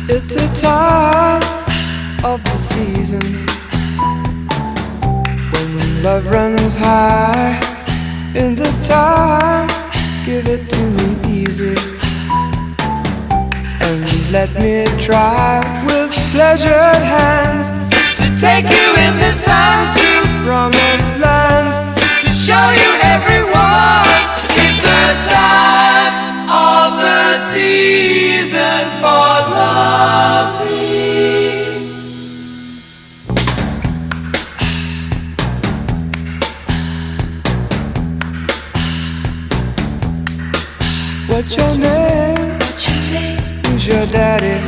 It's the time of the season when love runs high. In this time, give it to me easy and let me try with pleasured hands to take you in this time to promised lands, to show you everyone. It's the time of the season for loving. What's your name? Who's your daddy?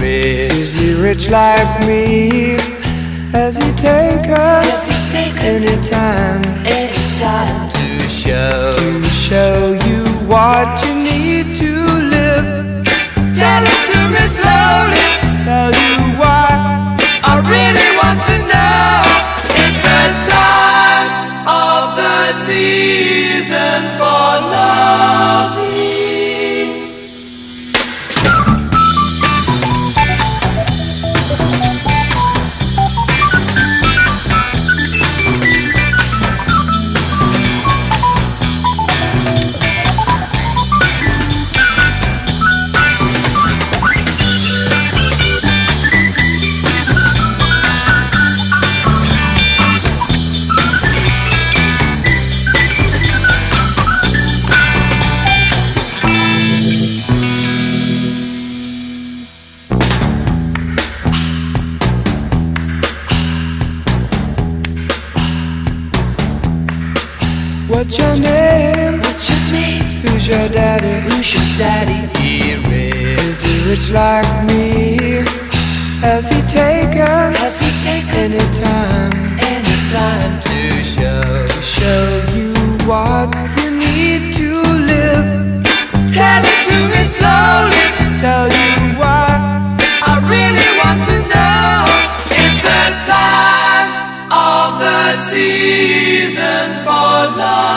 Is he rich like me? Has he take us anytime to show you what you need to live? Tell it to me slowly, tell you why I really want to know. It's the time of the season for loving. What's your name? Who's your daddy? Is he rich like me? Has he taken anytime to show you what you need to live? Tell it to me slowly, tell you why I really want to know. It's the time of the season for loving.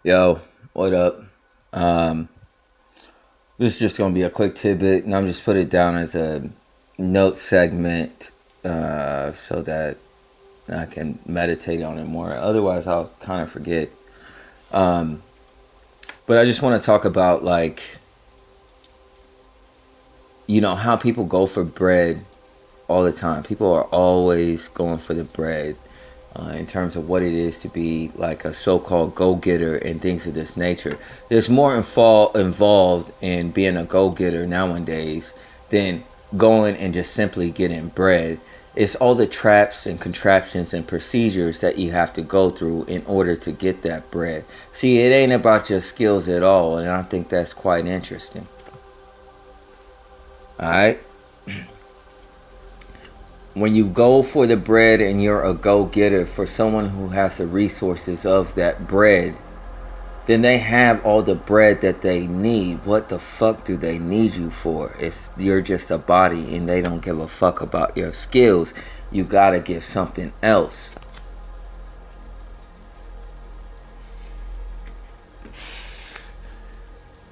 Yo, what up? This is just gonna be a quick tidbit, and I'm just put it down as a note segment so that I can meditate on it more. Otherwise, I'll kind of forget. But I just want to talk about, like, how people go for bread all the time. People are always going for the bread. In terms of what it is to be like a so-called go-getter and things of this nature. There's more involved in being a go-getter nowadays than going and just simply getting bread. It's all the traps and contraptions and procedures that you have to go through in order to get that bread. See, it ain't about your skills at all, and I think that's quite interesting. Alright? When you go for the bread and you're a go-getter for someone who has the resources of that bread, then they have all the bread that they need. What the fuck do they need you for? If you're just a body and they don't give a fuck about your skills, you gotta give something else.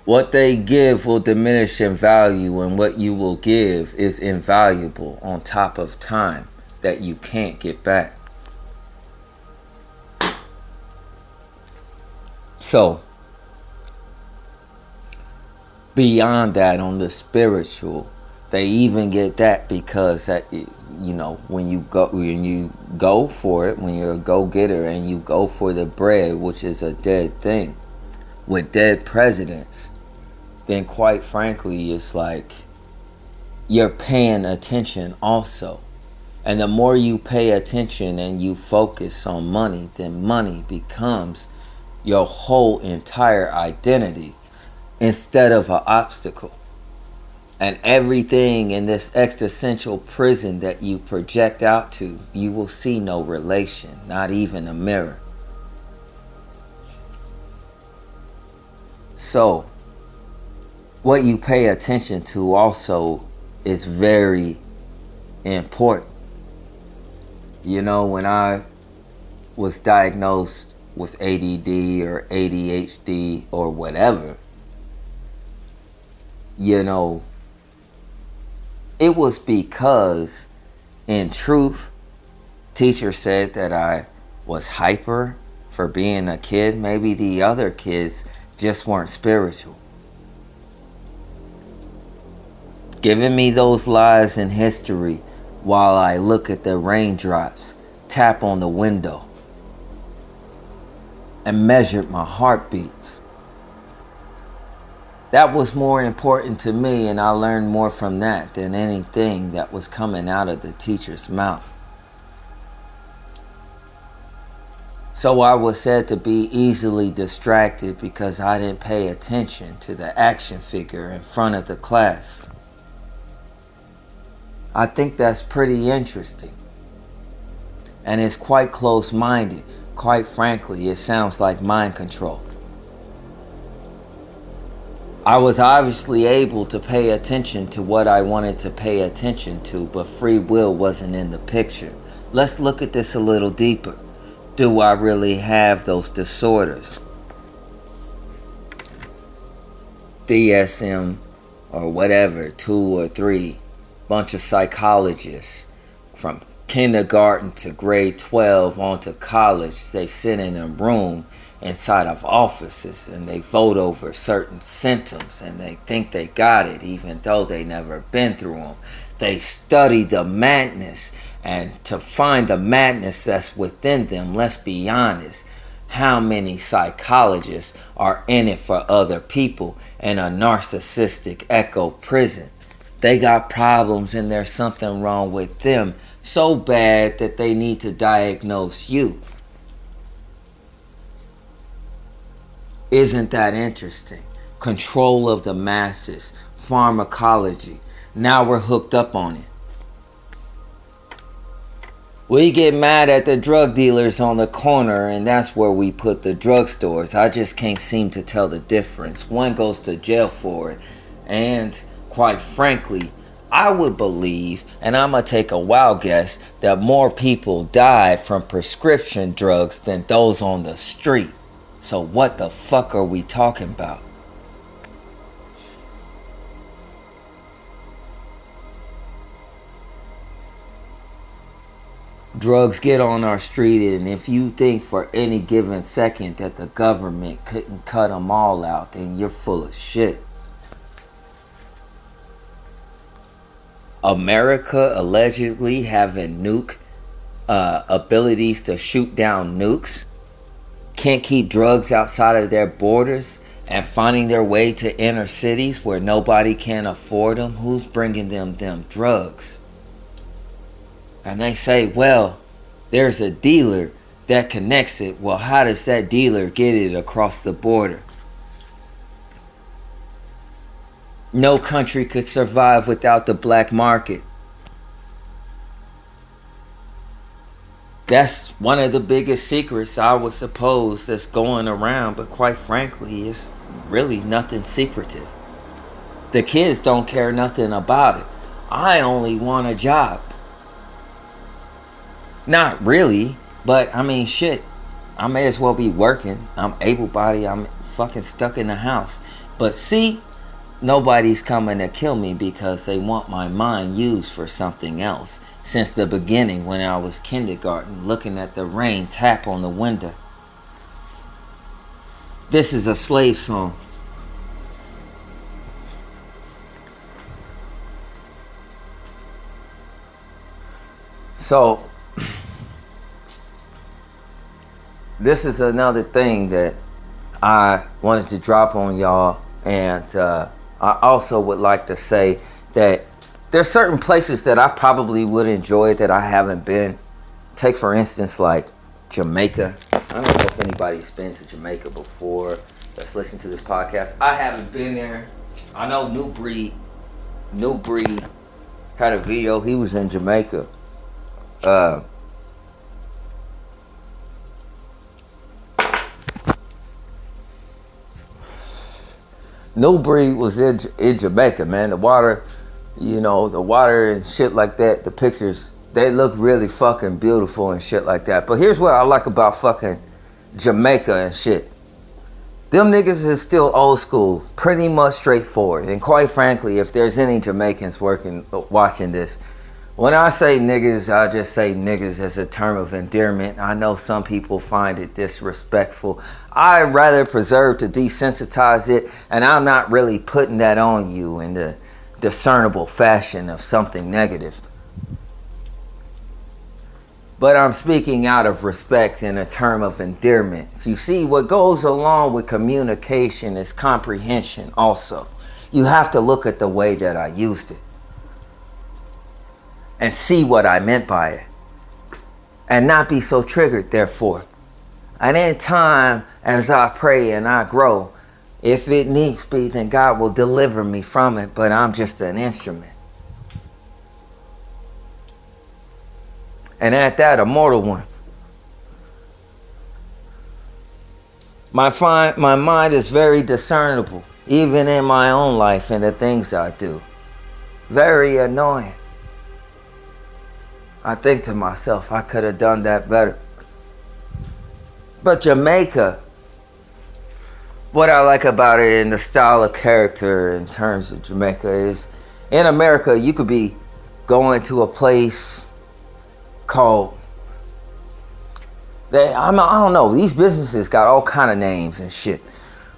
What they give will diminish in value, and what you will give is invaluable on top of time that you can't get back. So, beyond that, on the spiritual, they even get that because that, you know, when you go for it, when you're a go-getter and you go for the bread, which is a dead thing with dead presidents, then quite frankly, it's like you're paying attention also. And the more you pay attention and you focus on money, then money becomes your whole entire identity instead of an obstacle. And everything in this existential prison that you project out to, you will see no relation, not even a mirror. So, what you pay attention to also is very important. You know, when I was diagnosed with ADD or ADHD or whatever, you know, it was because, in truth, teacher said that I was hyper for being a kid. Maybe the other kids just weren't spiritual. Giving me those lies in history while I look at the raindrops tap on the window and measured my heartbeats. That was more important to me, and I learned more from that than anything that was coming out of the teacher's mouth. So I was said to be easily distracted because I didn't pay attention to the action figure in front of the class. I think that's pretty interesting. And it's quite close-minded. Quite frankly, it sounds like mind control. I was obviously able to pay attention to what I wanted to pay attention to, but free will wasn't in the picture. Let's look at this a little deeper. Do I really have those disorders? DSM or whatever, 2 or 3, bunch of psychologists from kindergarten to grade 12 on to college, they sit in a room inside of offices and they vote over certain symptoms and they think they got it even though they never been through them. They study the madness, and to find the madness that's within them, let's be honest, how many psychologists are in it for other people in a narcissistic echo prison? They got problems and there's something wrong with them so bad that they need to diagnose you. Isn't that interesting? Control of the masses, pharmacology. Now we're hooked up on it. We get mad at the drug dealers on the corner, and that's where we put the drugstores. I just can't seem to tell the difference. One goes to jail for it, and quite frankly, I would believe, and I'm going to take a wild guess, that more people die from prescription drugs than those on the street. So what the fuck are we talking about? Drugs get on our street, and if you think for any given second that the government couldn't cut them all out, then you're full of shit. America allegedly having nuke abilities to shoot down nukes, can't keep drugs outside of their borders and finding their way to inner cities where nobody can afford them. Who's bringing them drugs? And they say, well, there's a dealer that connects it. Well, how does that dealer get it across the border? No country could survive without the black market. That's one of the biggest secrets, I would suppose, that's going around. But quite frankly, it's really nothing secretive. The kids don't care nothing about it. I only want a job. Not really, but I mean, shit. I may as well be working. I'm able-bodied. I'm fucking stuck in the house. But see, nobody's coming to kill me because they want my mind used for something else. Since the beginning, when I was kindergarten, looking at the rain tap on the window. This is a slave song. So, this is another thing that I wanted to drop on y'all. And I also would like to say that there's certain places that I probably would enjoy that I haven't been. Take, for instance, like Jamaica. I don't know if anybody's been to Jamaica before. Let's listen to this podcast. I haven't been there. I know New Breed had a video. He was in Jamaica. New Breed was in Jamaica, man. The water, the water and shit like that, the pictures, they look really fucking beautiful and shit like that. But here's what I like about fucking Jamaica and shit. Them niggas is still old school, pretty much straightforward. And quite frankly, if there's any Jamaicans watching this, when I say niggas, I just say niggas as a term of endearment. I know some people find it disrespectful. I'd rather preserve to desensitize it, and I'm not really putting that on you in the discernible fashion of something negative. But I'm speaking out of respect in a term of endearment. So you see, what goes along with communication is comprehension also. You have to look at the way that I used it and see what I meant by it, and not be so triggered, therefore. And in time, as I pray and I grow, if it needs be, then God will deliver me from it, but I'm just an instrument. And at that, a mortal one. My mind is very discernible, even in my own life and the things I do. Very annoying. I think to myself, I could have done that better. But Jamaica, what I like about it in the style of character in terms of Jamaica is, in America, you could be going to a place called, I don't know, these businesses got all kind of names and shit.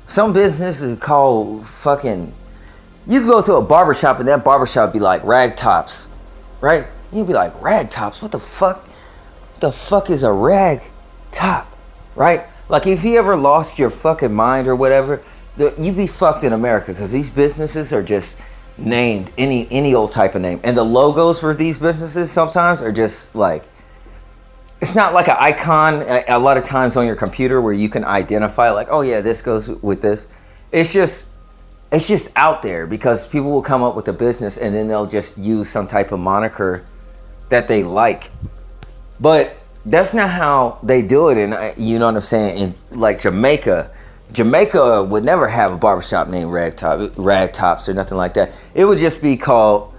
Some businesses called fucking, you could go to a barbershop and that barbershop be like Rag Tops, right? You'd be like, Rag Tops? What the fuck? What the fuck is a rag top? Right? Like, if you ever lost your fucking mind or whatever, you'd be fucked in America, because these businesses are just named any old type of name. And the logos for these businesses sometimes are just like, it's not like an icon a lot of times on your computer where you can identify like, oh yeah, this goes with this. It's just out there because people will come up with a business and then they'll just use some type of moniker that they like. But that's not how they do it. And you know what I'm saying? In like Jamaica would never have a barbershop named Rag Tops or nothing like that. It would just be called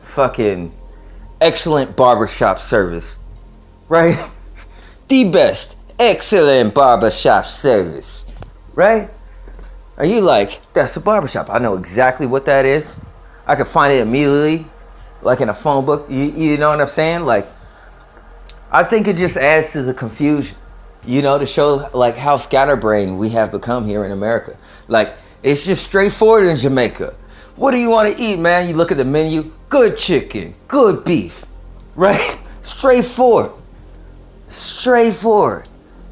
fucking excellent barbershop service. Right? The best excellent barbershop service. Right? Are you like, that's a barbershop? I know exactly what that is. I can find it immediately, like in a phone book. You know what I'm saying? Like, I think it just adds to the confusion, to show like how scatterbrained we have become here in America. Like, it's just straightforward in Jamaica. What do you want to eat, man? You look at the menu, good chicken, good beef, right? Straightforward.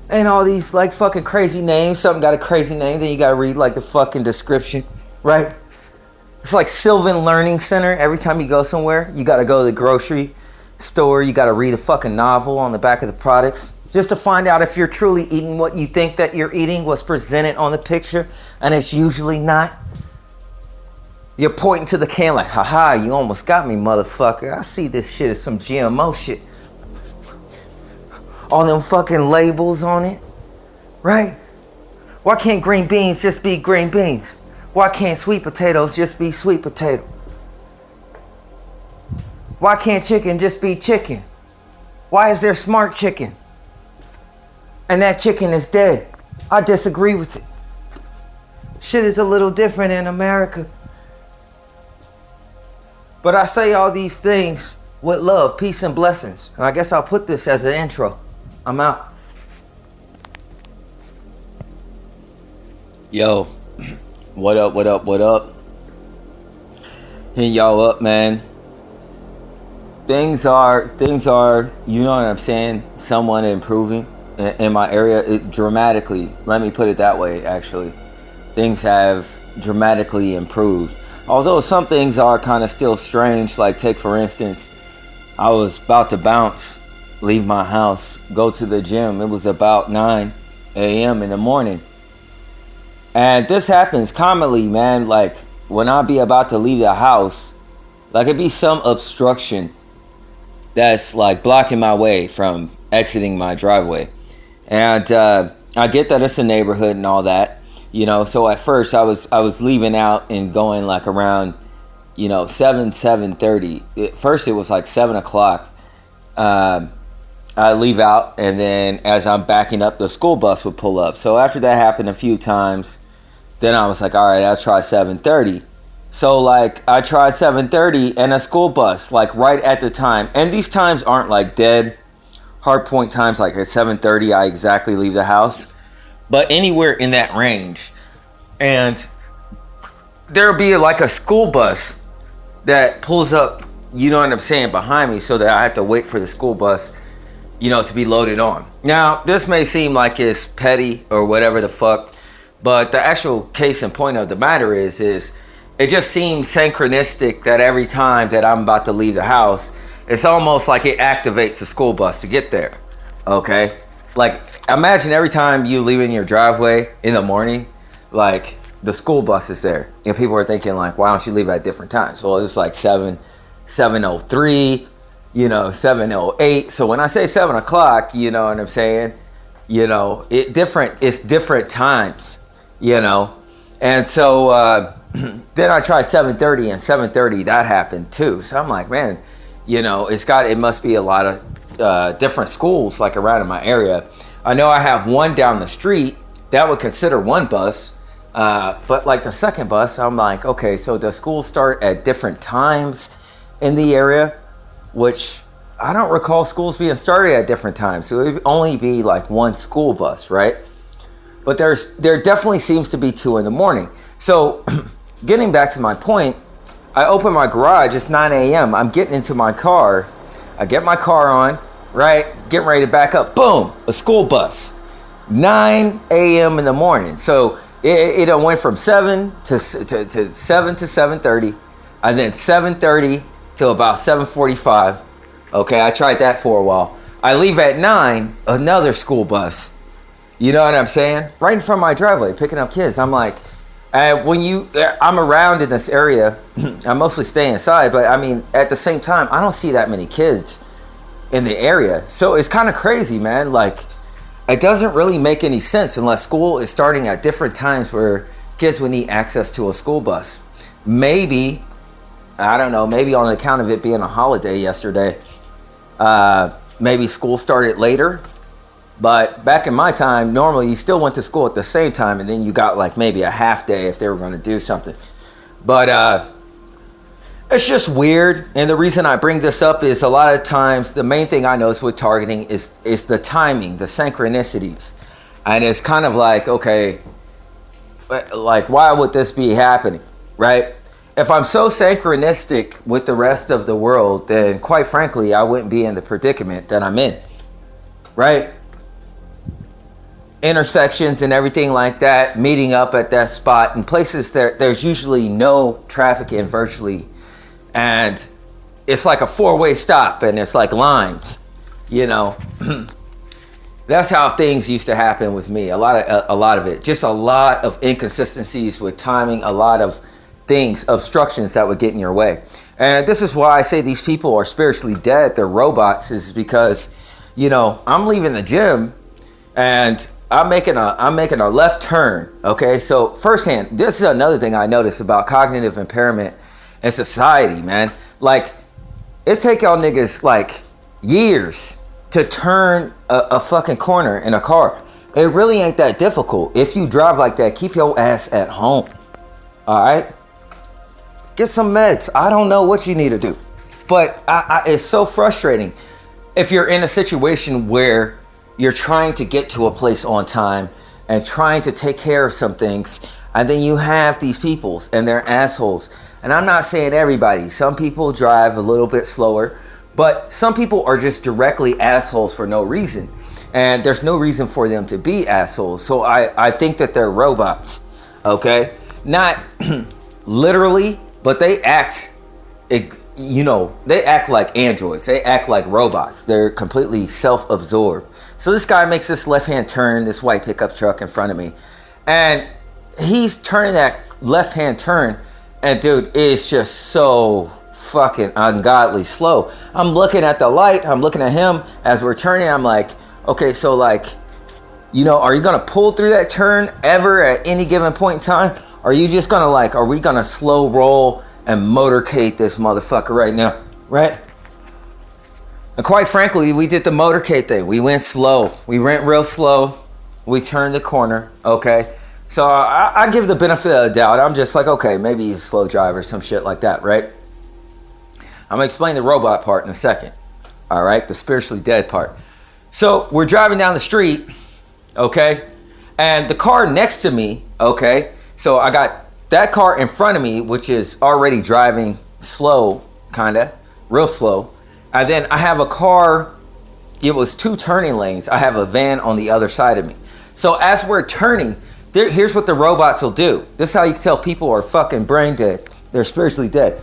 And all these like fucking crazy names. Something got a crazy name, then you gotta read like the fucking description, right? It's like Sylvan Learning Center. Every time you go somewhere, you gotta go to the grocery store, you gotta read a fucking novel on the back of the products just to find out if you're truly eating what you think that you're eating was presented on the picture, and it's usually not. You're pointing to the can like, haha, you almost got me, motherfucker. I see this shit as some GMO shit. All them fucking labels on it, right? Why can't green beans just be green beans? Why can't sweet potatoes just be sweet potato? Why can't chicken just be chicken? Why is there smart chicken? And that chicken is dead. I disagree with it. Shit is a little different in America. But I say all these things with love, peace, and blessings. And I guess I'll put this as an intro. I'm out. Yo, what up, what up, what up? Hitting y'all up, man. Things are, you know what I'm saying, somewhat improving in my area dramatically. Let me put it that way, actually. Things have dramatically improved. Although some things are kind of still strange, like take for instance, I was about to bounce, leave my house, go to the gym. It was about 9 a.m. in the morning. And this happens commonly, man. Like when I be about to leave the house, like it be some obstruction that's like blocking my way from exiting my driveway. And I get that it's a neighborhood and all that, you know. So at first I was leaving out and going like around, you know, 7:30. At first it was like 7 o'clock. I leave out, and then as I'm backing up, the school bus would pull up. So after that happened a few times, then I was like, all right, I'll try 7:30. So like I tried 7:30 and a school bus like right at the time. And these times aren't like dead hard point times, like at 7:30 I exactly leave the house, but anywhere in that range. And there'll be like a school bus that pulls up, you know what I'm saying, behind me, so that I have to wait for the school bus, you know, to be loaded on. Now, this may seem like it's petty or whatever the fuck, but the actual case in point of the matter is it just seems synchronistic that every time that I'm about to leave the house, it's almost like it activates the school bus to get there. Okay? Like, imagine every time you leave in your driveway in the morning, like the school bus is there. And people are thinking like, why don't you leave at different times? Well, it's like 7:03, you know, 7:08. So when I say 7 o'clock, you know what I'm saying? You know, it's different times, you know. And so then I tried 7:30, and 7:30 that happened too. So I'm like, man, you know, it must be a lot of different schools like around in my area. I know I have one down the street that would consider one bus, but like the second bus, I'm like, okay, so does school start at different times in the area? Which I don't recall schools being started at different times, so it would only be like one school bus, right? But there definitely seems to be 2 in the morning. So getting back to my point, I open my garage, it's 9 a.m. I'm getting into my car. I get my car on, right? Getting ready to back up. Boom, a school bus. 9 a.m. in the morning. So it went from 7 to 7:30, and then 7:30 till about 7:45. Okay, I tried that for a while. I leave at 9, another school bus. You know what I'm saying? Right in front of my driveway, picking up kids. I'm like, I'm around in this area. I mostly stay inside, but I mean, at the same time, I don't see that many kids in the area. So it's kind of crazy, man. Like, it doesn't really make any sense unless school is starting at different times where kids would need access to a school bus. Maybe, I don't know, maybe on account of it being a holiday yesterday, maybe school started later. But back in my time, normally you still went to school at the same time, and then you got like maybe a half day if they were going to do something. But it's just weird. And the reason I bring this up is a lot of times the main thing I notice with targeting is the timing, the synchronicities. And it's kind of like, okay, like why would this be happening, right? If I'm so synchronistic with the rest of the world, then quite frankly, I wouldn't be in the predicament that I'm in, right? Intersections and everything like that, meeting up at that spot in places there's usually no traffic in virtually, and it's like a 4-way stop and it's like lines, you know. That's how things used to happen with me. A lot of it, just a lot of inconsistencies with timing, a lot of things, obstructions that would get in your way. And this is why I say these people are spiritually dead, they're robots, is because, you know, I'm leaving the gym and I'm making a left turn. Okay, so firsthand, this is another thing I noticed about cognitive impairment in society, man. Like, it take y'all niggas like years to turn a fucking corner in a car. It really ain't that difficult. If you drive like that, keep your ass at home. All right, get some meds. I don't know what you need to do, but it's so frustrating if you're in a situation where you're trying to get to a place on time and trying to take care of some things, and then you have these peoples and they're assholes. And I'm not saying everybody. Some people drive a little bit slower, but some people are just directly assholes for no reason. And there's no reason for them to be assholes. So I think that they're robots, okay? Not literally, but they act, they act like androids. They act like robots. They're completely self-absorbed. So this guy makes this left-hand turn, this white pickup truck in front of me. And he's turning that left-hand turn. And dude, it's just so fucking ungodly slow. I'm looking at the light. I'm looking at him as we're turning. I'm like, okay, so like, are you going to pull through that turn ever at any given point in time? Are you just going to are we going to slow roll and motorcade this motherfucker right now? Right? And quite frankly, we did the motorcade thing. We went slow. We went real slow. We turned the corner. Okay. So I give the benefit of the doubt. I'm just like, okay, maybe he's a slow driver, some shit like that, right? I'm going to explain the robot part in a second. All right. The spiritually dead part. So we're driving down the street. Okay. And the car next to me. Okay. So I got that car in front of me, which is already driving slow, kind of real slow. And then I have a car, it was 2 turning lanes. I have a van on the other side of me. So as we're turning, here's what the robots will do. This is how you can tell people are fucking brain dead. They're spiritually dead.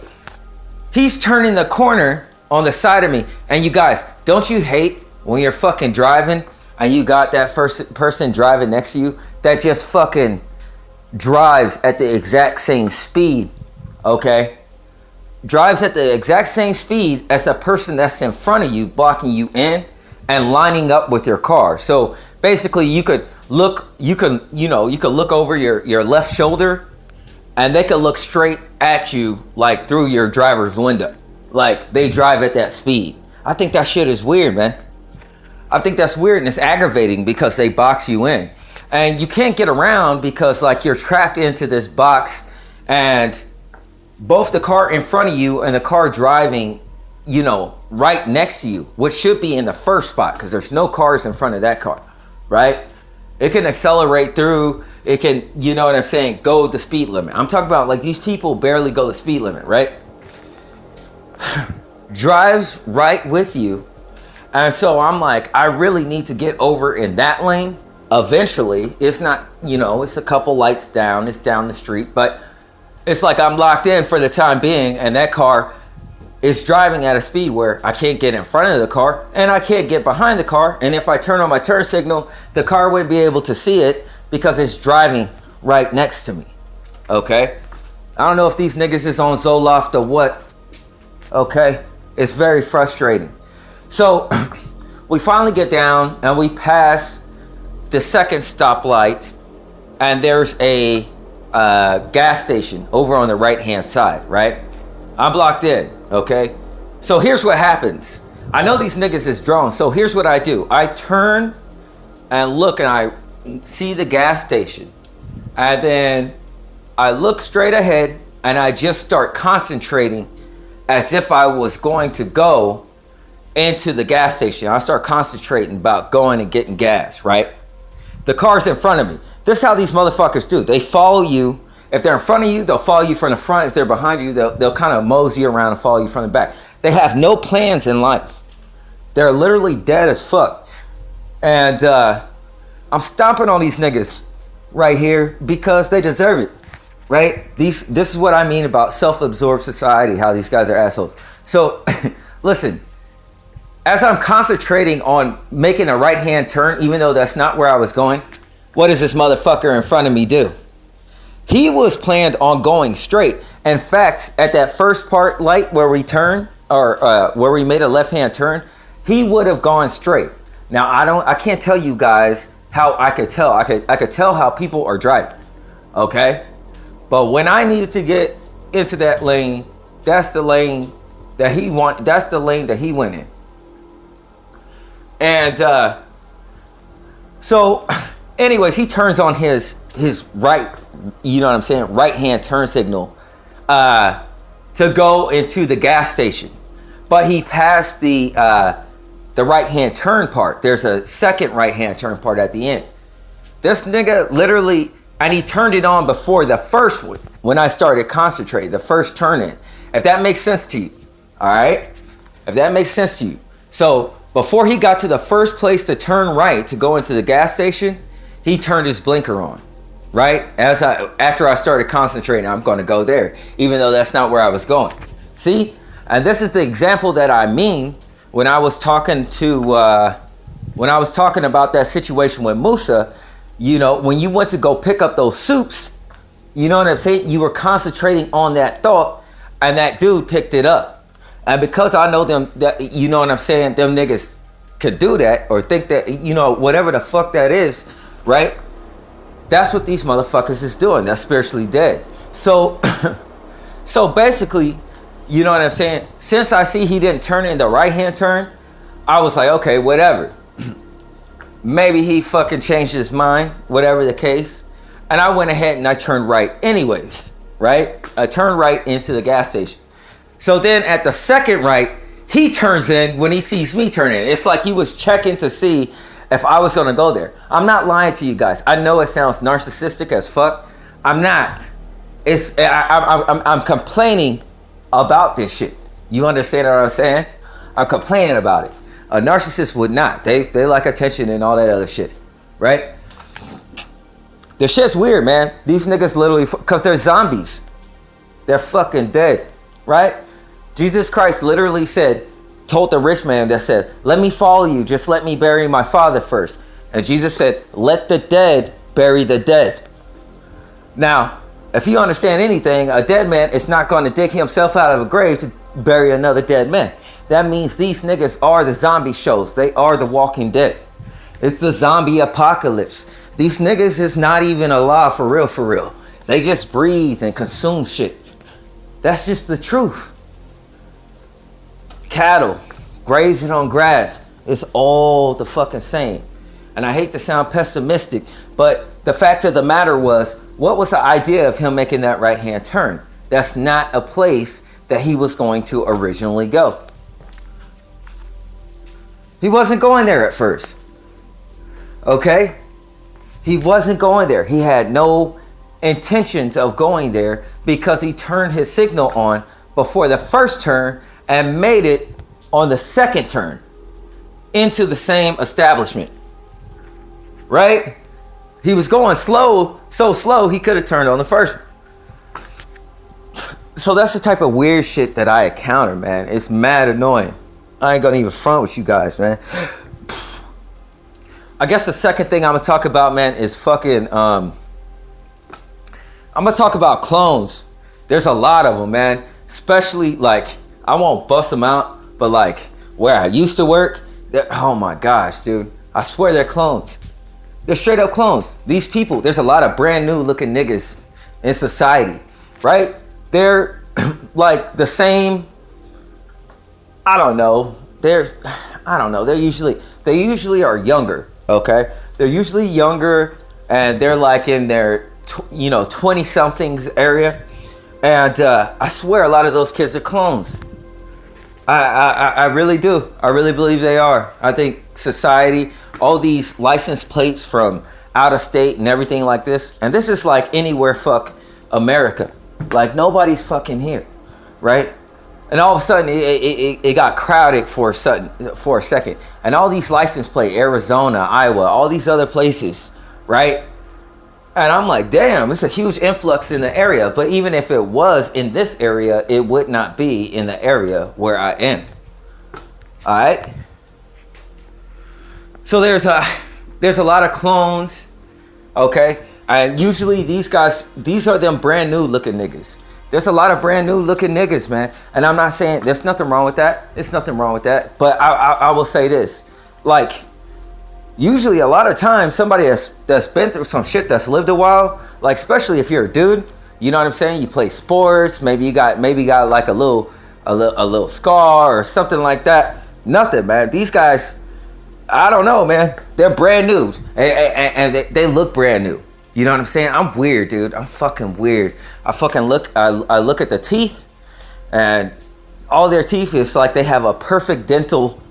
He's turning the corner on the side of me. And you guys, don't you hate when you're fucking driving and you got that first person driving next to you that just fucking drives at the exact same speed, okay? Drives at the exact same speed as a person that's in front of you, blocking you in and lining up with your car. So basically you could look over your left shoulder and they could look straight at you like through your driver's window. Like they drive at that speed. I think that shit is weird, man. I think that's weird and it's aggravating because they box you in. And you can't get around because like you're trapped into this box and both the car in front of you and the car driving, right next to you, which should be in the first spot because there's no cars in front of that car, right? It can accelerate through, it can, you know what I'm saying, go the speed limit. I'm talking about like these people barely go the speed limit, right? Drives right with you. And so I'm like, I really need to get over in that lane. Eventually, it's not, it's a couple lights down, it's down the street, but it's like I'm locked in for the time being, and that car is driving at a speed where I can't get in front of the car and I can't get behind the car. And if I turn on my turn signal, the car wouldn't be able to see it because it's driving right next to me. Okay? I don't know if these niggas is on Zoloft or what. Okay? It's very frustrating. So we finally get down and we pass the second stoplight and there's a gas station over on the right hand side, right? I'm blocked in, okay? So here's what happens. I know these niggas is drones, so here's what I do. I turn and look and I see the gas station. And then I look straight ahead and I just start concentrating as if I was going to go into the gas station. I start concentrating about going and getting gas, right? The car's in front of me. This is how these motherfuckers do. They follow you. If they're in front of you, they'll follow you from the front. If they're behind you, they'll kind of mosey around and follow you from the back. They have no plans in life. They're literally dead as fuck. And I'm stomping on these niggas right here because they deserve it, right? This is what I mean about self-absorbed society, how these guys are assholes. So listen, as I'm concentrating on making a right-hand turn, even though that's not where I was going, what does this motherfucker in front of me do? He was planned on going straight. In fact, at that first part light where we turn, or where we made a left-hand turn, he would have gone straight. Now I can't tell you guys how I could tell. I could tell how people are driving. Okay? But when I needed to get into that lane, that's the lane that he went in. And so anyways, he turns on his right, you know what I'm saying, right hand turn signal to go into the gas station. but he passed the right-hand turn part. There's a second right-hand turn part at the end. This nigga literally, and he turned it on before the first one, when I started concentrating, the first turn in. If that makes sense to you, all right? If that makes sense to you. So before he got to the first place to turn right to go into the gas station, he turned his blinker on, right? After I started concentrating, I'm going to go there, even though that's not where I was going. See? And this is the example that I mean when I was talking about that situation with Musa. You know, when you went to go pick up those soups, you know what I'm saying? You were concentrating on that thought, and that dude picked it up. And because I know them, that, you know what I'm saying? Them niggas could do that or think that, you know, whatever the fuck that is, right? That's what these motherfuckers is doing. They're spiritually dead. So, so basically, you know what I'm saying? Since I see he didn't turn in the right-hand turn, I was like, okay, whatever. Maybe he fucking changed his mind, whatever the case. And I went ahead and I turned right anyways, right? I turned right into the gas station. So then at the second right, he turns in when he sees me turn in. It's like he was checking to see if I was going to go there. I'm not lying to you guys. I know it sounds narcissistic as fuck. I'm not. I'm complaining about this shit. You understand what I'm saying? I'm complaining about it. A narcissist would not. They like attention and all that other shit, right? The shit's weird, man. These niggas literally, because they're zombies. They're fucking dead, right? Jesus Christ literally told the rich man that said, let me follow you. Just let me bury my father first. And Jesus said, let the dead bury the dead. Now, if you understand anything, a dead man is not going to dig himself out of a grave to bury another dead man. That means these niggas are the zombie shows. They are the Walking Dead. It's the zombie apocalypse. These niggas is not even alive for real, for real. They just breathe and consume shit. That's just the truth. Cattle grazing on grass is all the fucking same. And I hate to sound pessimistic, but the fact of the matter was, what was the idea of him making that right-hand turn? That's not a place that he was going to originally go. He wasn't going there at first. Okay? He wasn't going there. He had no intentions of going there because he turned his signal on before the first turn and made it on the second turn into the same establishment. Right? He was going slow, so slow he could have turned on the first one. So that's the type of weird shit that I encounter, man. It's mad annoying. I ain't gonna even front with you guys, man. I guess the second thing I'm gonna talk about, man, is fucking I'm gonna talk about clones. There's a lot of them, man. Especially, like, I won't bust them out, but like where I used to work, oh my gosh, dude. I swear they're clones. They're straight up clones. These people, there's a lot of brand new looking niggas in society, right? They're like the same. I don't know. They usually are younger. Okay, they're usually younger, and they're like in their 20 somethings area, and I swear a lot of those kids are clones. I really do. I really believe they are. I think society, all these license plates from out of state and everything like this, and this is like anywhere fuck America. Like nobody's fucking here, right? And all of a sudden, it got crowded for a second. And all these license plate, Arizona, Iowa, all these other places, right? And I'm like, damn, it's a huge influx in the area. But even if it was in this area, it would not be in the area where I am. All right? So there's a lot of clones, okay? And usually these are them brand new looking niggas. There's a lot of brand new looking niggas, man. And I'm not saying there's nothing wrong with that. There's nothing wrong with that. But I will say this. Like, usually a lot of times somebody that's been through some shit, that's lived a while, like especially if you're a dude, you know what I'm saying? You play sports, maybe you got like a little scar or something like that. Nothing, man. These guys, I don't know, man. They're brand new. And they look brand new. You know what I'm saying? I'm weird, dude. I'm fucking weird. I look at the teeth, and all their teeth, it's like they have a perfect dental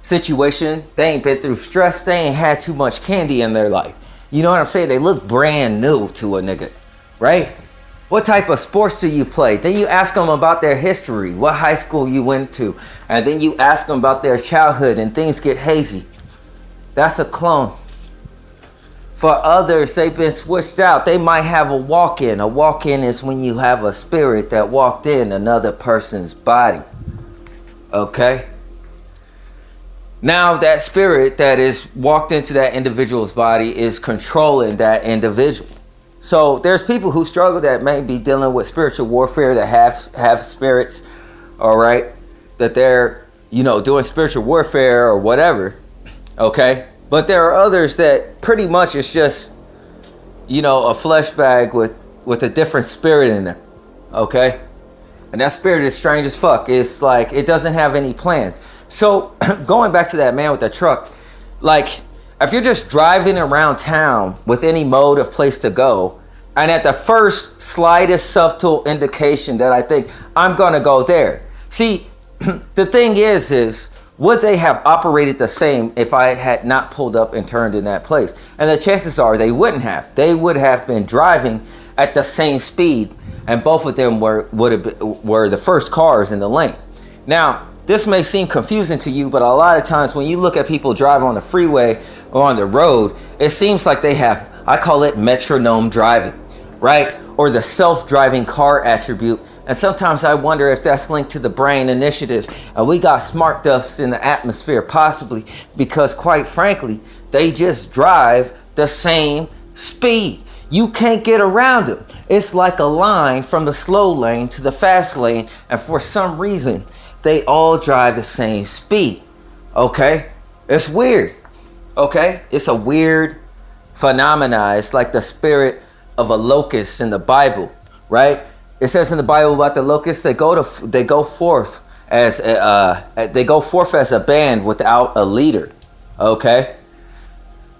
situation. They ain't been through stress. They ain't had too much candy in their life. You know what I'm saying? They look brand new to a nigga, right? What type of sports do you play? Then you ask them about their history, what high school you went to, and then you ask them about their childhood, and things get hazy. That's a clone. For others, they've been switched out. They might have a walk-in. A walk-in is when you have a spirit that walked in another person's body. Okay? Now that spirit that is walked into that individual's body is controlling that individual. So there's people who struggle that may be dealing with spiritual warfare, that have spirits, all right? That they're, doing spiritual warfare or whatever, okay? But there are others that pretty much it's just, a flesh bag with a different spirit in there. Okay? And that spirit is strange as fuck. It's like it doesn't have any plans. So going back to that man with the truck, like if you're just driving around town with any mode of place to go, and at the first slightest subtle indication that I think I'm gonna go there. See, the thing is would they have operated the same if I had not pulled up and turned in that place? And the chances are they wouldn't have. They would have been driving at the same speed, and both of them were the first cars in the lane. Now, this may seem confusing to you, but a lot of times when you look at people drive on the freeway or on the road, it seems like they have, I call it metronome driving, right? Or the self-driving car attribute. And sometimes I wonder if that's linked to the brain initiative. And we got smart duffs in the atmosphere, possibly because, quite frankly, they just drive the same speed. You can't get around them. It's like a line from the slow lane to the fast lane. And for some reason, they all drive the same speed. Okay? It's weird. Okay? It's a weird phenomena. It's like the spirit of a locust in the Bible, right? It says in the Bible about the locusts, they go forth as a band without a leader. Okay,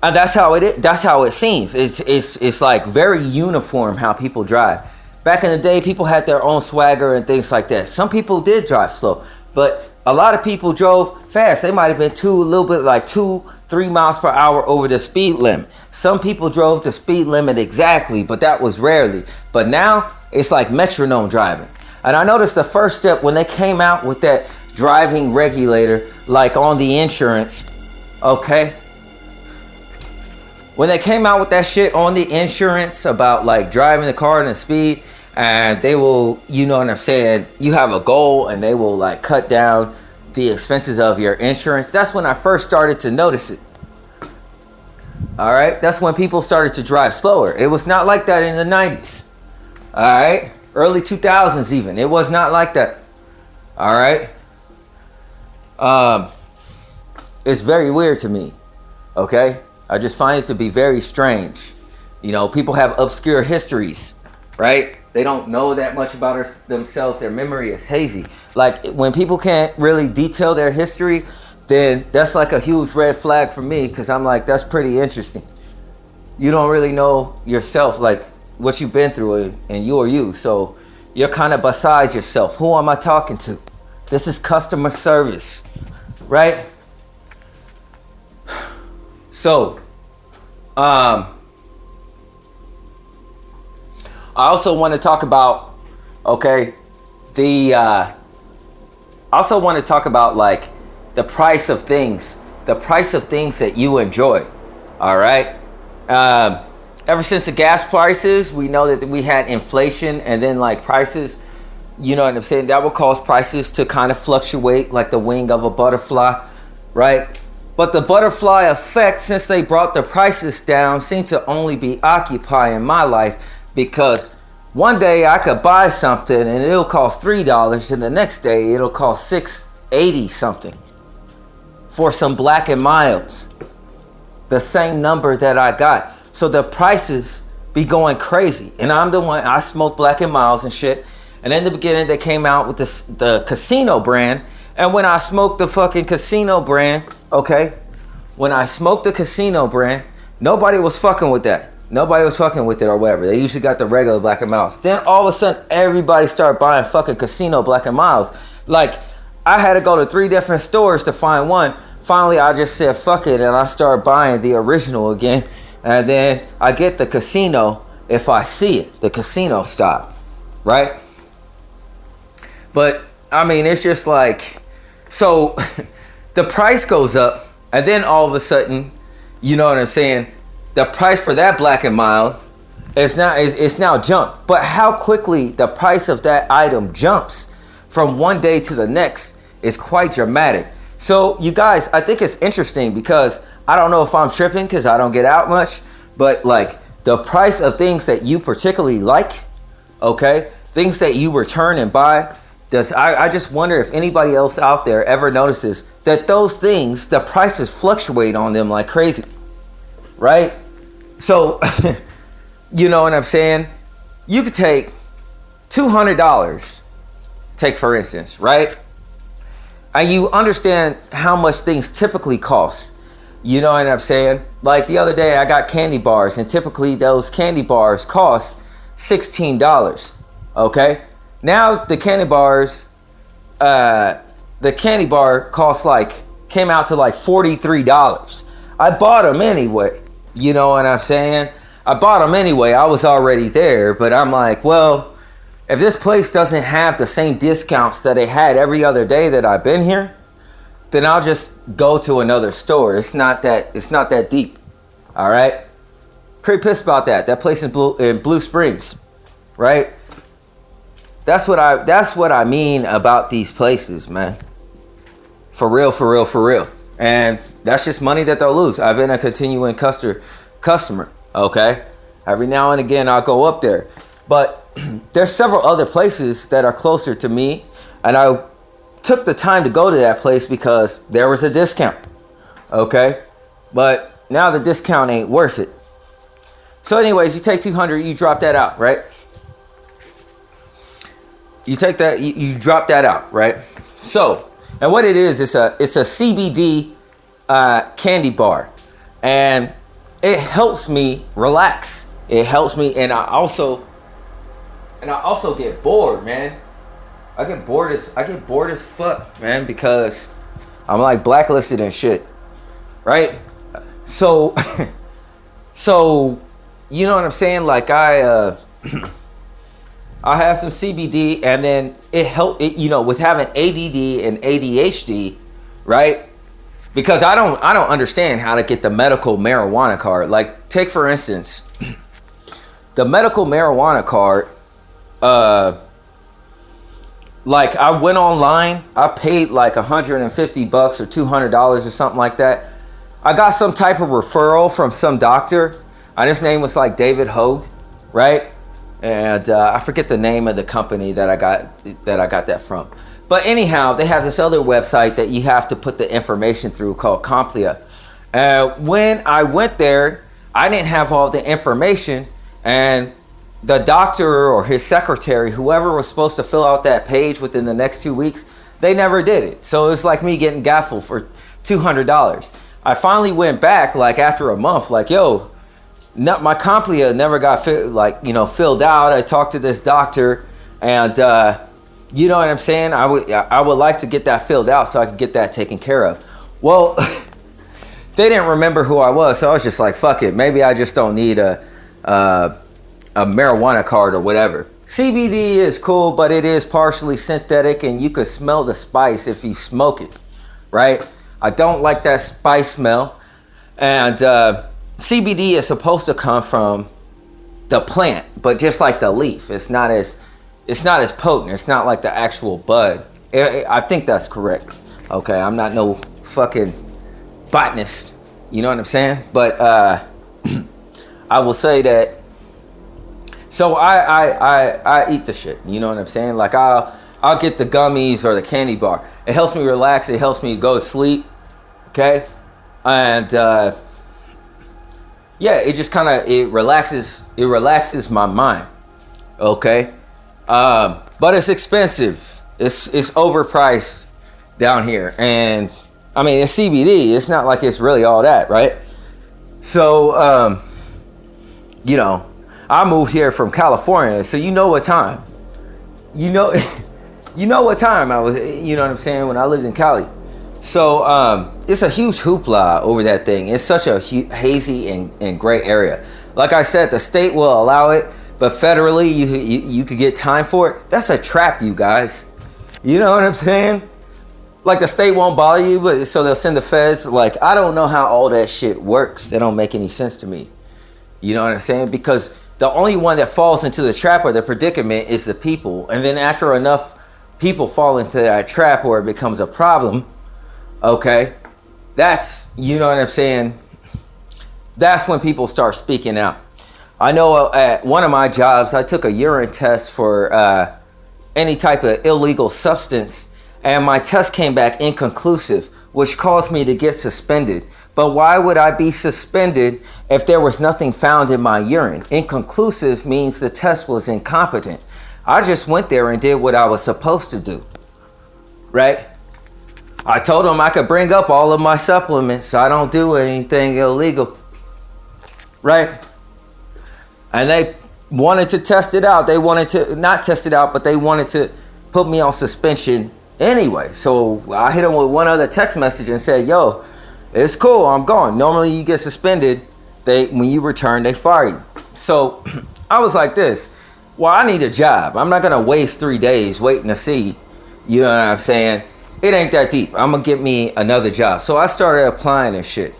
and that's how it is. That's how it seems. It's like very uniform how people drive. Back in the day, people had their own swagger and things like that. Some people did drive slow, but a lot of people drove fast. They might have been 2-3 miles per hour over the speed limit. Some people drove the speed limit exactly, but that was rarely. But now it's like metronome driving. And I noticed the first step when they came out with that driving regulator, like on the insurance, okay? When they came out with that shit on the insurance about like driving the car and the speed, and they will, you know what I'm saying, you have a goal and they will like cut down the expenses of your insurance. That's when I first started to notice it. All right, that's when people started to drive slower. It was not like that in the 90s. All right, early 2000s even. It was not like that. All right. It's very weird to me. Okay, I just find it to be very strange. People have obscure histories, right? They don't know that much about themselves. Their memory is hazy. Like when people can't really detail their history, then that's like a huge red flag for me, because I'm like, that's pretty interesting. You don't really know yourself, like what you've been through, and you are you. So you're kind of besides yourself. Who am I talking to? This is customer service, right? So, I also want to talk about, okay, I also want to talk about like the price of things that you enjoy. All right. Ever since the gas prices, we know that we had inflation, and then like prices, you know what I'm saying, that will cause prices to kind of fluctuate like the wing of a butterfly, right? But the butterfly effect, since they brought the prices down, seemed to only be occupying my life, because one day I could buy something and it'll cost $3, and the next day it'll cost $6.80 something for some Black and Milds, the same number that I got. So the prices be going crazy, and I'm the one, I smoke Black and Milds and shit. And in the beginning, they came out with the Casino brand, and when I smoked the fucking Casino brand, okay, when I smoked the Casino brand, nobody was fucking with that. Nobody was fucking with it or whatever. They usually got the regular Black and Milds. Then all of a sudden, everybody started buying fucking casino Black and Milds. Like, I had to go to 3 different stores to find one. Finally, I just said, fuck it, and I started buying the original again. And then I get the casino if I see it, the casino style, right? But, I mean, it's just like, so the price goes up, and then all of a sudden, you know what I'm saying, the price for that Black and Mild it's now jumped. But how quickly the price of that item jumps from one day to the next is quite dramatic. So you guys, I think it's interesting because I don't know if I'm tripping because I don't get out much, but like the price of things that you particularly like, okay, things that you return and buy, I just wonder if anybody else out there ever notices that those things, the prices fluctuate on them like crazy, right? So, you know what I'm saying? You could take $200, take for instance, right? And you understand how much things typically cost. You know what I'm saying? Like the other day I got candy bars, and typically those candy bars cost $16, okay? Now the candy bars, the candy bar came out to like $43. I bought them anyway. You know what I'm saying? I bought them anyway. I was already there, but I'm like, well, if this place doesn't have the same discounts that it had every other day that I've been here, then I'll just go to another store. It's not that deep. All right? Pretty pissed about that. That place in Blue Springs, right? That's what I mean about these places, man. For real, for real, for real. And that's just money that they'll lose. I've been a continuing customer, okay? Every now and again, I'll go up there. But there's several other places that are closer to me. And I took the time to go to that place because there was a discount, okay? But now the discount ain't worth it. So anyways, you take $200, you drop that out, right? You take that, you drop that out, right? So, and what it is, it's a CBD candy bar, and it helps me relax. It helps me, and I also get bored, man. I get bored as fuck, man, because I'm like blacklisted and shit, right? So, you know what I'm saying? Like I have some CBD, and then it helped it, you know, with having ADD and ADHD, right? Because I don't understand how to get the medical marijuana card. Like, take for instance, the medical marijuana card. Like I went online, I paid like $150 or $200 or something like that. I got some type of referral from some doctor. And his name was like David Hogue, right? And I forget the name of the company that I got that from. But anyhow, they have this other website that you have to put the information through called Complia. When I went there, I didn't have all the information, and the doctor or his secretary, whoever was supposed to fill out that page within the next 2 weeks, they never did it. So it's like me getting gaffled for $200. I finally went back like after a month, like, yo, my Complia never got filled out. I talked to this doctor, and you know what I'm saying? I would like to get that filled out so I could get that taken care of. Well, they didn't remember who I was, so I was just like, fuck it. Maybe I just don't need a marijuana card or whatever. CBD is cool, but it is partially synthetic, and you could smell the spice if you smoke it, right? I don't like that spice smell. And CBD is supposed to come from the plant, but just like the leaf, it's not as potent. It's not like the actual bud. I think that's correct. Okay, I'm not no fucking botanist. You know what I'm saying? But I will say that. So I eat the shit. You know what I'm saying? Like I'll get the gummies or the candy bar. It helps me relax. It helps me go to sleep. Okay, and yeah, it just kind of it relaxes my mind. Okay, but it's expensive. It's overpriced down here, and I mean it's CBD. It's not like it's really all that, right? So you know, I moved here from California, so you know what time. You know, you know what time I was, you know what I'm saying, when I lived in Cali. So it's a huge hoopla over that thing. It's such a hazy and gray area. Like I said, the state will allow it, but federally you could get time for it. That's a trap, you guys. You know what I'm saying? Like the state won't bother you, but so they'll send the feds. Like, I don't know how all that shit works. That don't make any sense to me. You know what I'm saying? Because the only one that falls into the trap or the predicament is the people. And then after enough people fall into that trap where it becomes a problem, okay, that's, you know what I'm saying? That's when people start speaking out. I know at one of my jobs, I took a urine test for any type of illegal substance, and my test came back inconclusive, which caused me to get suspended. But why would I be suspended if there was nothing found in my urine? Inconclusive means the test was incompetent. I just went there and did what I was supposed to do, right? I told them I could bring up all of my supplements, so I don't do anything illegal, right? And they wanted to test it out. They wanted to not test it out, but they wanted to put me on suspension anyway. So I hit them with one other text message and said, yo, it's cool, I'm gone. Normally you get suspended. When you return, they fire you. So I was like this, well, I need a job. I'm not gonna waste 3 days waiting to see, you know what I'm saying? It ain't that deep. I'm gonna get me another job. So I started applying and shit.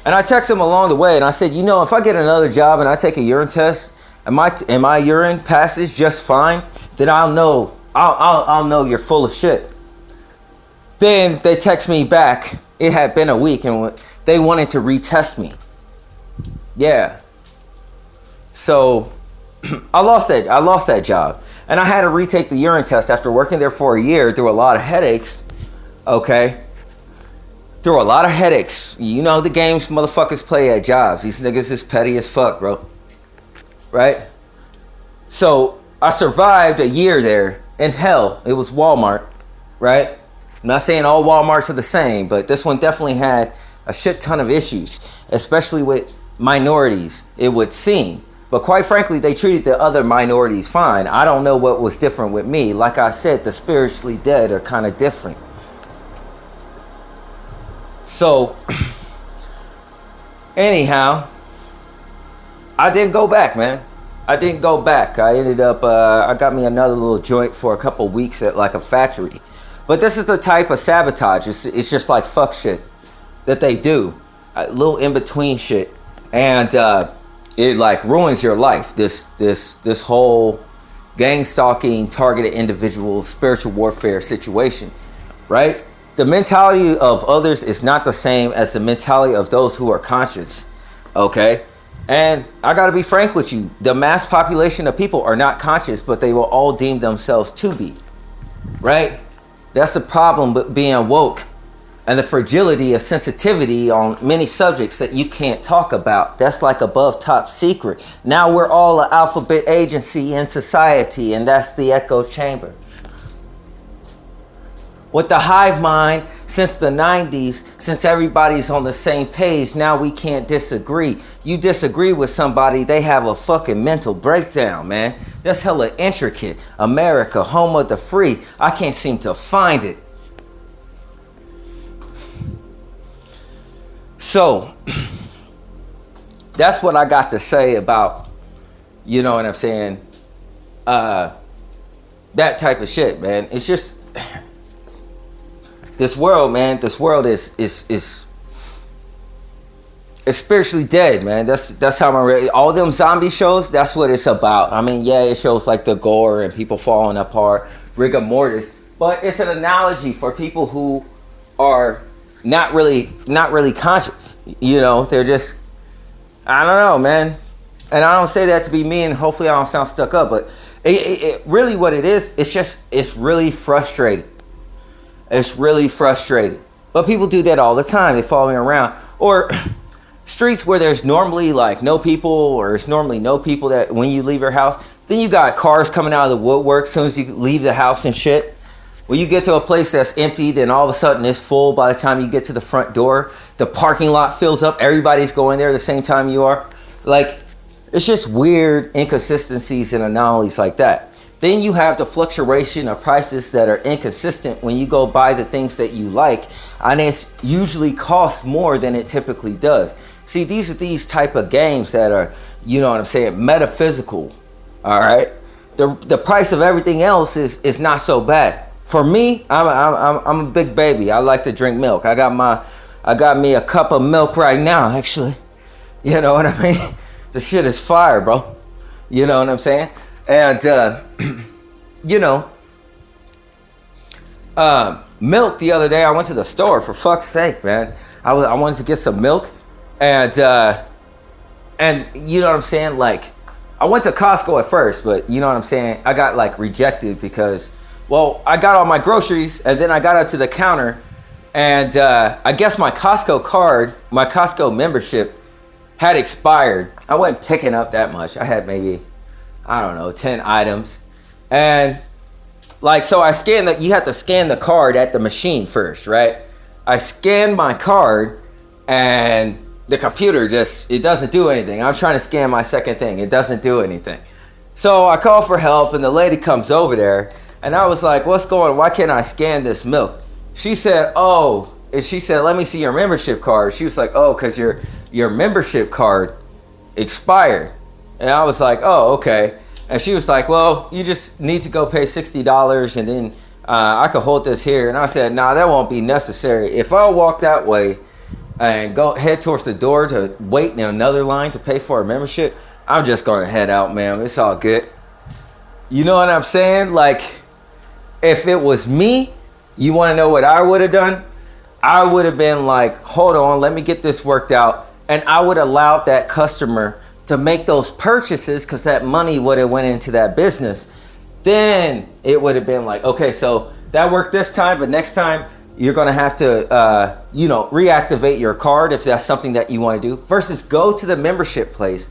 And I texted him along the way and I said, you know, if I get another job and I take a urine test and my urine passes just fine, then I'll know you're full of shit. Then they text me back. It had been a week and they wanted to retest me. Yeah. So I lost that job. And I had to retake the urine test after working there for a year through a lot of headaches. Okay. Through a lot of headaches. You know the games motherfuckers play at jobs. These niggas is petty as fuck, bro. Right? So I survived a year there. In hell, it was Walmart, right? I'm not saying all Walmarts are the same, but this one definitely had a shit ton of issues, especially with minorities, it would seem. But quite frankly, they treated the other minorities fine. I don't know what was different with me. Like I said, the spiritually dead are kind of different. So, anyhow, I didn't go back, man. I didn't go back. I ended up, I got me another little joint for a couple weeks at like a factory. But this is the type of sabotage. It's just like fuck shit that they do. A little in-between shit. And it like ruins your life. This whole gang stalking, targeted individual, spiritual warfare situation, right? The mentality of others is not the same as the mentality of those who are conscious, okay? And I gotta be frank with you, the mass population of people are not conscious, but they will all deem themselves to be, right? That's the problem with being woke and the fragility of sensitivity on many subjects that you can't talk about. That's like above top secret. Now we're all an alphabet agency in society, and that's the echo chamber. With the hive mind, since the 90s, since everybody's on the same page, now we can't disagree. You disagree with somebody, they have a fucking mental breakdown, man. That's hella intricate. America, home of the free. I can't seem to find it. So, that's what I got to say about, you know what I'm saying, that type of shit, man. It's just... This world, man, this world is spiritually dead, man. That's how all them zombie shows, that's what it's about. I mean, yeah, it shows like the gore and people falling apart, rigor mortis, but it's an analogy for people who are not really conscious. You know, they're just, I don't know, man. And I don't say that to be mean. Hopefully I don't sound stuck up, but it really what it is, it's really frustrating. It's really frustrating. But people do that all the time. They follow me around. Or streets where there's normally like no people, or it's normally no people that when you leave your house, then you got cars coming out of the woodwork as soon as you leave the house and shit. When you get to a place that's empty, then all of a sudden it's full by the time you get to the front door. The parking lot fills up. Everybody's going there the same time you are. Like, It's just weird inconsistencies and anomalies like that. Then you have the fluctuation of prices that are inconsistent when you go buy the things that you like, and it usually costs more than it typically does. See, these are these type of games that are, you know what I'm saying, metaphysical. All right, the price of everything else is not so bad. For me, I'm a big baby. I like to drink milk. I got me a cup of milk right now, actually. You know what I mean? The shit is fire, bro. You know what I'm saying? And you know, milk the other day. I went to the store, for fuck's sake, man. I wanted to get some milk, and you know what I'm saying? Like, I went to Costco at first, but you know what I'm saying? I got like rejected because, well, I got all my groceries, and then I got up to the counter, and I guess my Costco card, my Costco membership, had expired. I wasn't picking up that much. I had maybe, I don't know, 10 items. And like, so I scanned that. You have to scan the card at the machine first, right? I scanned my card, and the computer just, it doesn't do anything. I'm trying to scan my second thing. It doesn't do anything. So I call for help, and the lady comes over there, and I was like, what's going on? Why can't I scan this milk? She said, oh, and she said, let me see your membership card. She was like, oh, because your membership card expired. And I was like, oh, okay. And she was like, well, you just need to go pay $60, and then I could hold this here. And I said, nah, that won't be necessary. If I walk that way and go head towards the door to wait in another line to pay for a membership, I'm just going to head out, man. It's all good. You know what I'm saying? Like, if it was me, you want to know what I would have done? I would have been like, hold on, let me get this worked out. And I would have allowed that customer to make those purchases, because that money would have went into that business. Then it would have been like, okay, so that worked this time, but next time you're going to have to, you know, reactivate your card if that's something that you want to do, versus go to the membership place,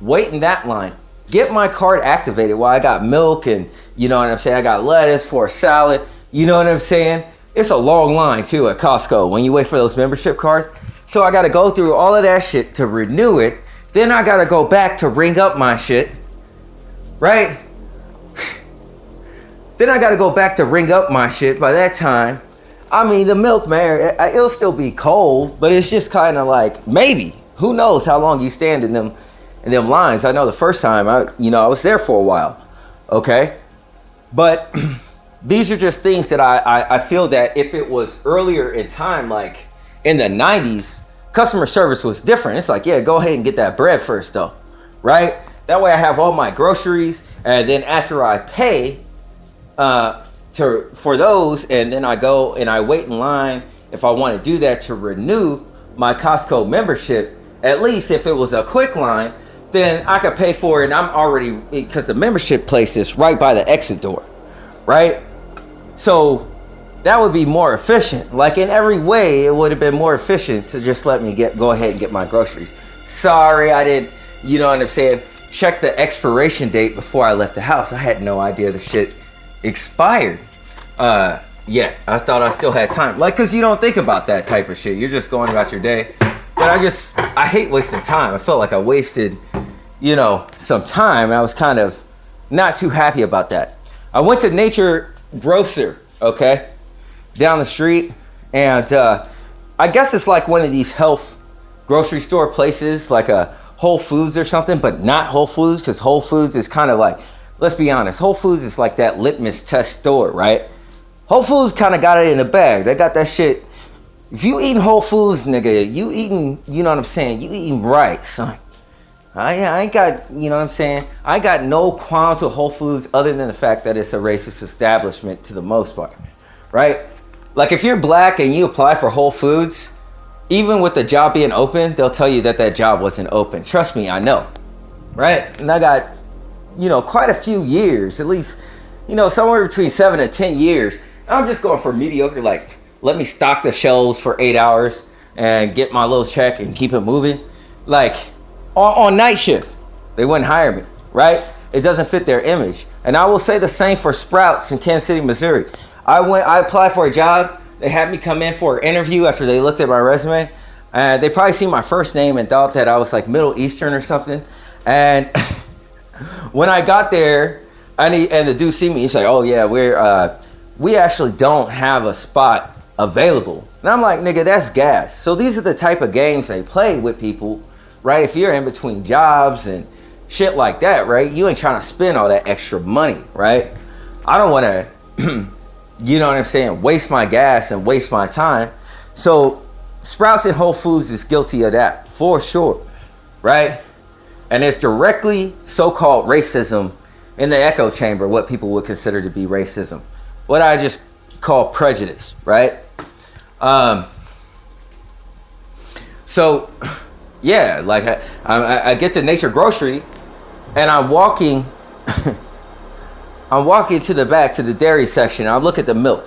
wait in that line, get my card activated while I got milk, and you know what I'm saying, I got lettuce for a salad. You know what I'm saying? It's a long line too at Costco when you wait for those membership cards. So I got to go through all of that shit to renew it. Then I got to go back to ring up my shit, right? Then I got to go back to ring up my shit. By that time, I mean, the milk, man, it'll still be cold, but it's just kind of like, maybe, who knows how long you stand in them lines. I know the first time I was there for a while, okay? But these are just things that I feel that if it was earlier in time, like in the 90s, customer service was different. It's like, yeah, go ahead and get that bread first though, right? That way I have all my groceries, and then after I pay for those, and then I go and I wait in line if I want to do that to renew my Costco membership. At least if it was a quick line, then I could pay for it, and I'm already, because the membership place is right by the exit door, right? So that would be more efficient. Like, in every way, it would have been more efficient to just let me go ahead and get my groceries. Sorry, I didn't, you know what I'm saying, check the expiration date before I left the house. I had no idea the shit expired. Yeah, I thought I still had time. Like, because you don't think about that type of shit. You're just going about your day. But I hate wasting time. I felt like I wasted, you know, some time. And I was kind of not too happy about that. I went to Nature Grocer, okay, down the street, and I guess it's like one of these health grocery store places, like a Whole Foods or something, but not Whole Foods, because Whole Foods is kind of like, let's be honest, Whole Foods is like that litmus test store, right? Whole Foods kind of got it in the bag. They got that shit. If you eating Whole Foods, nigga, you eating, you know what I'm saying, you eating right, son. I ain't got, you know what I'm saying, I got no qualms with Whole Foods other than the fact that it's a racist establishment to the most part, right? Like, if you're black and you apply for Whole Foods, even with the job being open, they'll tell you that that job wasn't open. Trust me, I know, right? And I got, you know, quite a few years, at least, you know, somewhere between 7 and 10 years. I'm just going for mediocre, like, let me stock the shelves for 8 hours and get my little check and keep it moving. Like, on night shift, they wouldn't hire me, right? It doesn't fit their image. And I will say the same for Sprouts in Kansas City, Missouri. I applied for a job. They had me come in for an interview after they looked at my resume. They probably seen my first name and thought that I was like Middle Eastern or something. And when I got there, and the dude see me, he's like, "Oh yeah, we actually don't have a spot available." And I'm like, "Nigga, that's gas." So these are the type of games they play with people, right? If you're in between jobs and shit like that, right? You ain't trying to spend all that extra money, right? I don't want to, you know what I'm saying, waste my gas and waste my time. So Sprouts and Whole Foods is guilty of that, for sure, right? And it's directly so-called racism in the echo chamber, what people would consider to be racism. What I just call prejudice, right? So, yeah, like I get to Nature Grocery, and I'm walking to the back to the dairy section. I look at the milk.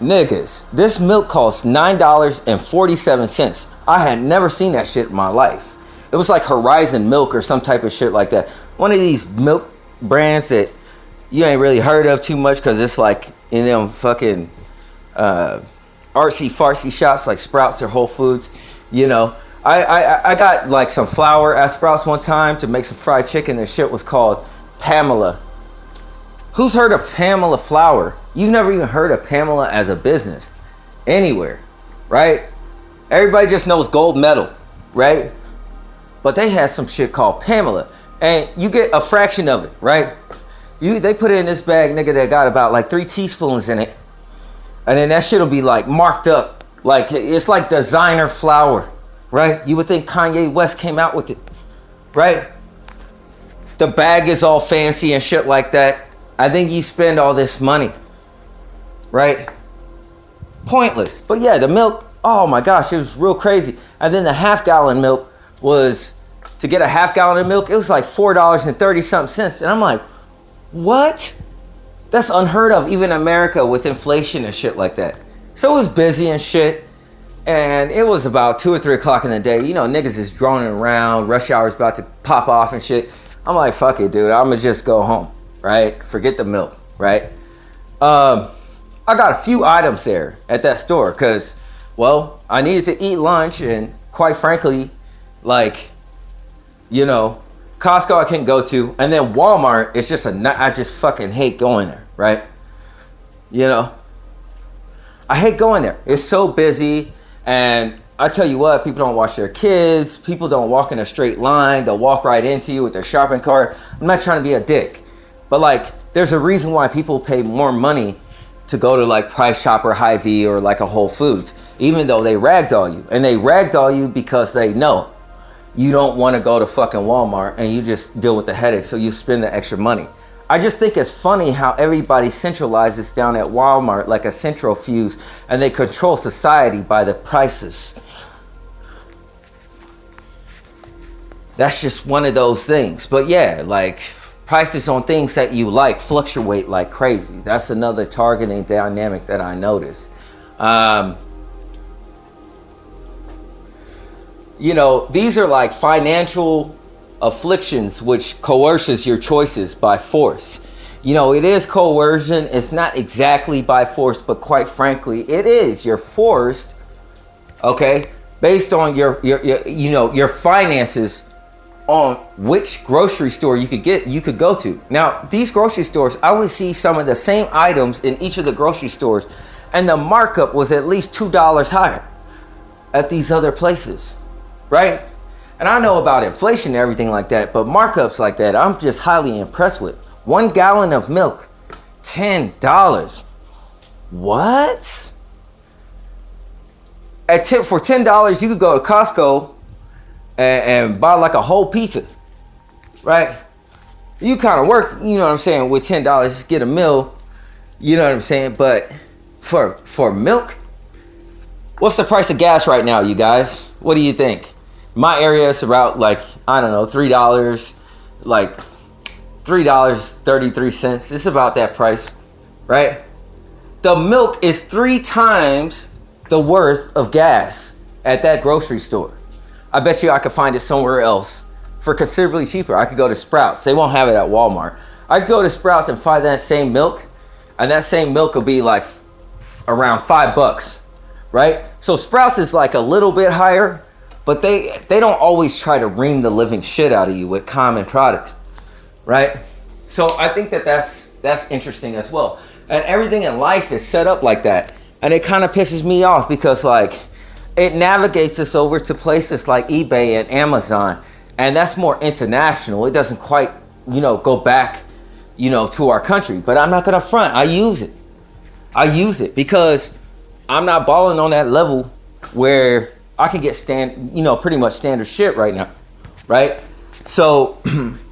Niggas, this milk costs $9.47. I had never seen that shit in my life. It was like Horizon Milk or some type of shit like that. One of these milk brands that you ain't really heard of too much because it's like in them fucking artsy fartsy shops like Sprouts or Whole Foods. You know, I got like some flour at Sprouts one time to make some fried chicken. This shit was called Pamela. Who's heard of Pamela flour? You've never even heard of Pamela as a business anywhere, right? Everybody just knows Gold Medal, right? But they had some shit called Pamela, and you get a fraction of it, right? They put it in this bag, nigga, that got about like 3 teaspoons in it, and then that shit'll be like marked up, like it's like designer flour, right? You would think Kanye West came out with it, right? The bag is all fancy and shit like that. I think you spend all this money, right? Pointless. But yeah, the milk, oh my gosh, it was real crazy. And then the half-gallon milk was, to get a half-gallon of milk, it was like $4.30-something. And I'm like, what? That's unheard of, even in America, with inflation and shit like that. So it was busy and shit. And it was about 2 or 3 o'clock in the day. You know, niggas is droning around. Rush hour's about to pop off and shit. I'm like, fuck it, dude. I'm gonna just go home, right? Forget the milk, right? I got a few items there at that store because, well, I needed to eat lunch, and quite frankly, like, you know, Costco I can't go to, and then Walmart, it's just I just fucking hate going there, right? You know, I hate going there. It's so busy, and I tell you what, people don't watch their kids. People don't walk in a straight line. They'll walk right into you with their shopping cart. I'm not trying to be a dick, but like, there's a reason why people pay more money to go to like Price Chopper, Hy-Vee, or like a Whole Foods, even though they ragdoll you. And they ragdoll you because they know you don't want to go to fucking Walmart and you just deal with the headache, so you spend the extra money. I just think it's funny how everybody centralizes down at Walmart like a centrifuge, and they control society by the prices. That's just one of those things. But yeah, like, prices on things that you like fluctuate like crazy. That's another targeting dynamic that I noticed. You know, these are like financial afflictions which coerces your choices by force. You know, it is coercion. It's not exactly by force, but quite frankly, it is. You're forced, okay, based on your you know, your finances, on which grocery store you could go to. Now, these grocery stores, I would see some of the same items in each of the grocery stores, and the markup was at least $2 higher at these other places, right? And I know about inflation and everything like that, but markups like that, I'm just highly impressed with. 1 gallon of milk, $10. What? For $10, you could go to Costco and buy like a whole pizza, right? You kind of work, you know what I'm saying, with $10, just get a meal, you know what I'm saying? But for milk, what's the price of gas right now, you guys? What do you think? My area is about like, I don't know, $3, like $3.33. It's about that price, right? The milk is 3 times the worth of gas at that grocery store. I bet you I could find it somewhere else for considerably cheaper. I could go to Sprouts. They won't have it at Walmart. I could go to Sprouts and find that same milk, and that same milk will be like around $5, right? So Sprouts is like a little bit higher, but they don't always try to ream the living shit out of you with common products, right? So I think that's interesting as well. And everything in life is set up like that. And it kind of pisses me off because like it navigates us over to places like eBay and Amazon, and that's more international. It doesn't quite, go back, to our country. But I'm not gonna front. I use it because I'm not balling on that level where I can get pretty much standard shit right now, right? So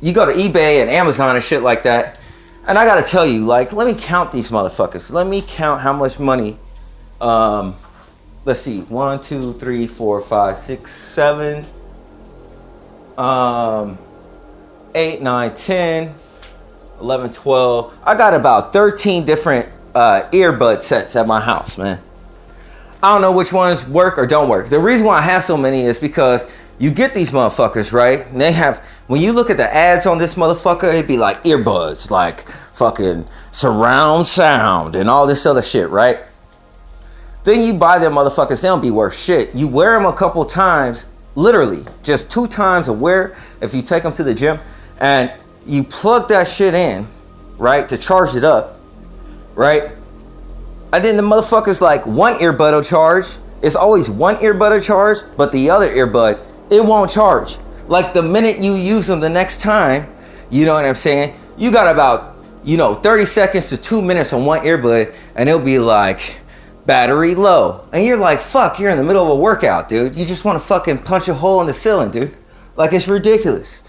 you go to eBay and Amazon and shit like that, and I gotta tell you, like, let me count these motherfuckers. Let me count how much money. Let's see, 1, 2, 3, 4, 5, 6, 7, 8, 9, 10, 11, 12. I got about 13 different earbud sets at my house, man. I don't know which ones work or don't work. The reason why I have so many is because you get these motherfuckers, right? And they have, when you look at the ads on this motherfucker, it'd be like earbuds, like fucking surround sound and all this other shit, right? Then you buy them motherfuckers, they don't be worth shit. You wear them a couple times, literally, just 2 times a wear if you take them to the gym, and you plug that shit in, right, to charge it up, right? And then the motherfucker's like, one earbud will charge. It's always one earbud will charge, but the other earbud, it won't charge. Like the minute you use them the next time, you know what I'm saying? You got about, 30 seconds to 2 minutes on one earbud, and it'll be like, battery low. And you're like, fuck, you're in the middle of a workout, dude. You just want to fucking punch a hole in the ceiling, dude. Like, it's ridiculous.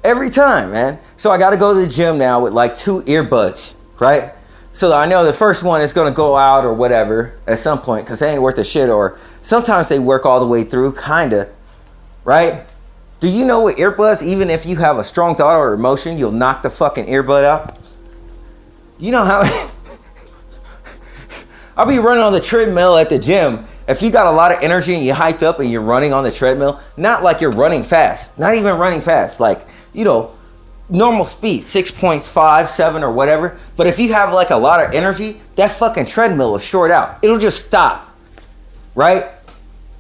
Every time, man. So I got to go to the gym now with like 2 earbuds, right? So I know the first one is going to go out or whatever at some point because they ain't worth a shit, or sometimes they work all the way through, kind of, right? Do you know with earbuds, even if you have a strong thought or emotion, you'll knock the fucking earbud out? You know how... I'll be running on the treadmill at the gym. If you got a lot of energy and you're hyped up and you're running on the treadmill, not like you're running fast, not even running fast, like, normal speed, 6.5, 7 or whatever. But if you have like a lot of energy, that fucking treadmill will short out. It'll just stop, right?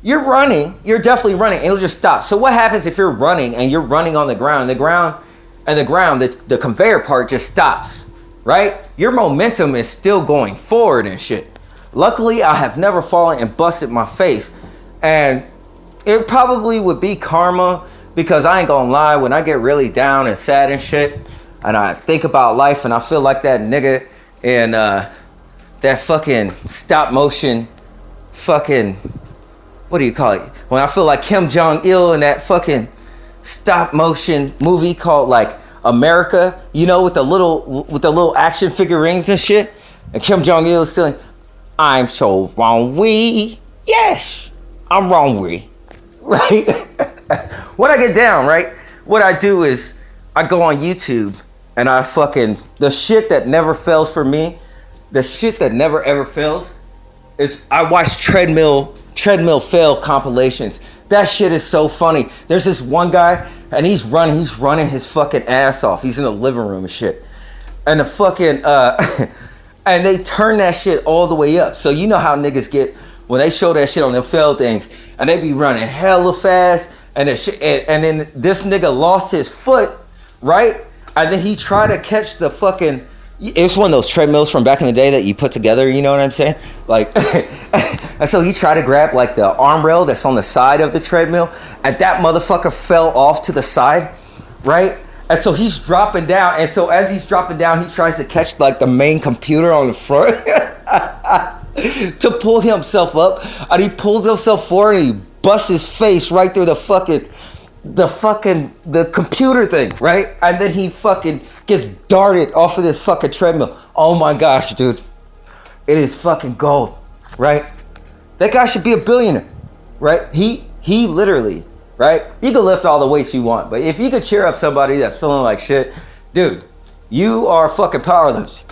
You're running, you're definitely running, it'll just stop. So what happens if you're running and you're running on the ground, the conveyor part just stops, right? Your momentum is still going forward and shit. Luckily, I have never fallen and busted my face. And it probably would be karma, because I ain't gonna lie, when I get really down and sad and shit, and I think about life and I feel like that nigga in that fucking stop motion fucking, what do you call it? When I feel like Kim Jong-il in that fucking stop motion movie called like America, with the little action figurines and shit. And Kim Jong-il is still like, I'm so wrong-wee. Yes, I'm wrong-wee. Right? When I get down, right, what I do is I go on YouTube and I fucking, the shit that never fails for me, the shit that never ever fails is I watch treadmill fail compilations. That shit is so funny. There's this one guy and he's running his fucking ass off. He's in the living room and shit. And the fucking, and they turn that shit all the way up. So you know how niggas get when they show that shit on their fail things, and they be running hella fast, and then this nigga lost his foot, right? And then he tried to catch the fucking, it's one of those treadmills from back in the day that you put together, you know what I'm saying? Like, and so he tried to grab like the arm rail that's on the side of the treadmill, and that motherfucker fell off to the side, right? And so he's dropping down, and so as he's dropping down, he tries to catch like the main computer on the front to pull himself up, and he pulls himself forward and he busts his face right through the computer thing, right? And then he fucking gets darted off of this fucking treadmill. Oh my gosh, dude. It is fucking gold, right? That guy should be a billionaire, right? He literally, right? You can lift all the weights you want, but if you could cheer up somebody that's feeling like shit, dude, you are fucking powerless,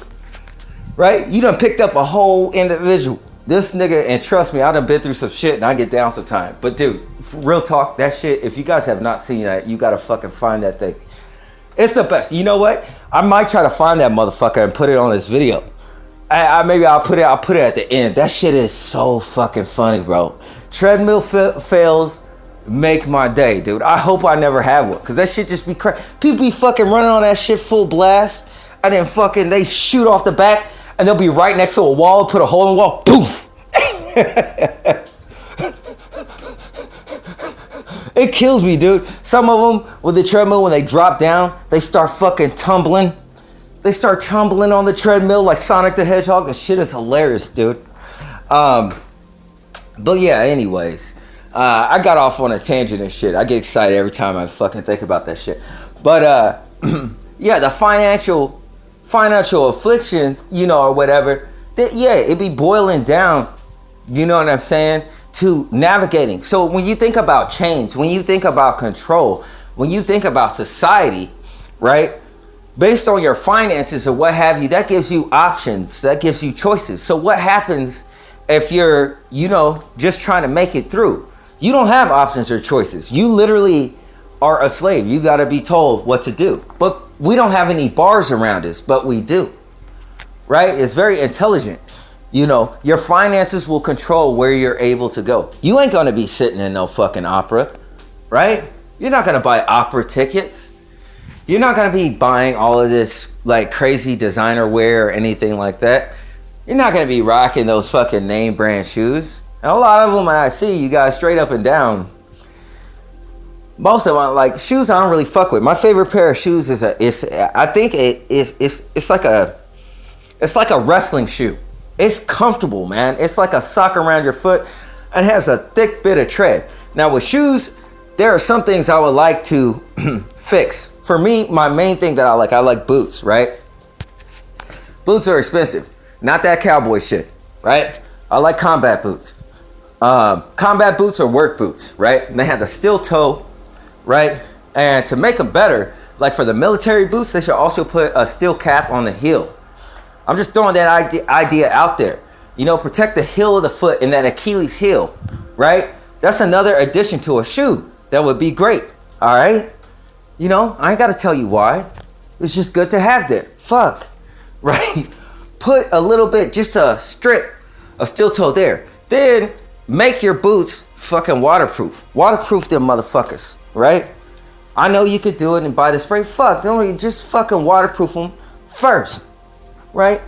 right? You done picked up a whole individual. This nigga, and trust me, I done been through some shit and I get down sometimes. But dude, real talk, that shit, if you guys have not seen that, you gotta fucking find that thing. It's the best. You know what? I might try to find that motherfucker and put it on this video. Maybe I'll put it at the end. That shit is so fucking funny, bro. Treadmill fails, make my day, dude. I hope I never have one, because that shit just be crazy. People be fucking running on that shit full blast, and then fucking they shoot off the back, and they'll be right next to a wall, put a hole in the wall, poof. It kills me, dude. Some of them with the treadmill, when they drop down, they start fucking tumbling. They start tumbling on the treadmill like Sonic the Hedgehog. The shit is hilarious, dude. But yeah, anyways, I got off on a tangent and shit. I get excited every time I fucking think about that shit. But yeah, the financial afflictions, you know, or whatever. Yeah, it be boiling down. You know what I'm saying? To navigating. So when you think about change, when you think about control, when you think about society, right? Based on your finances or what have you, that gives you options, that gives you choices. So what happens if you're, you know, just trying to make it through? You don't have options or choices. You literally are a slave. You got to be told what to do. But we don't have any bars around us, but we do, right? It's very intelligent. You know, your finances will control where you're able to go. You ain't going to be sitting in no fucking opera, right? You're not going to buy opera tickets. You're not going to be buying all of this like crazy designer wear or anything like that. You're not going to be rocking those fucking name brand shoes. And a lot of them, when I see you guys straight up and down, most of them, like shoes I don't really fuck with. My favorite pair of shoes is it's like a wrestling shoe. It's comfortable, man. It's like a sock around your foot and has a thick bit of tread. Now with shoes, there are some things I would like to fix. For me, my main thing that I like boots, right? Boots are expensive. Not that cowboy shit, right? I like combat boots. Combat boots are work boots, right? And they have the steel toe, right? And to make them better, like for the military boots, they should also put a steel cap on the heel. I'm just throwing that idea out there. You know, protect the heel of the foot and that Achilles heel, right? That's another addition to a shoe. That would be great, all right? You know, I ain't got to tell you why. It's just good to have that. Fuck, right? Put a little bit, just a strip of steel toe there. Then make your boots fucking waterproof. Waterproof them motherfuckers, right? I know you could do it and buy the spray. Fuck, don't just fucking waterproof them first. Right?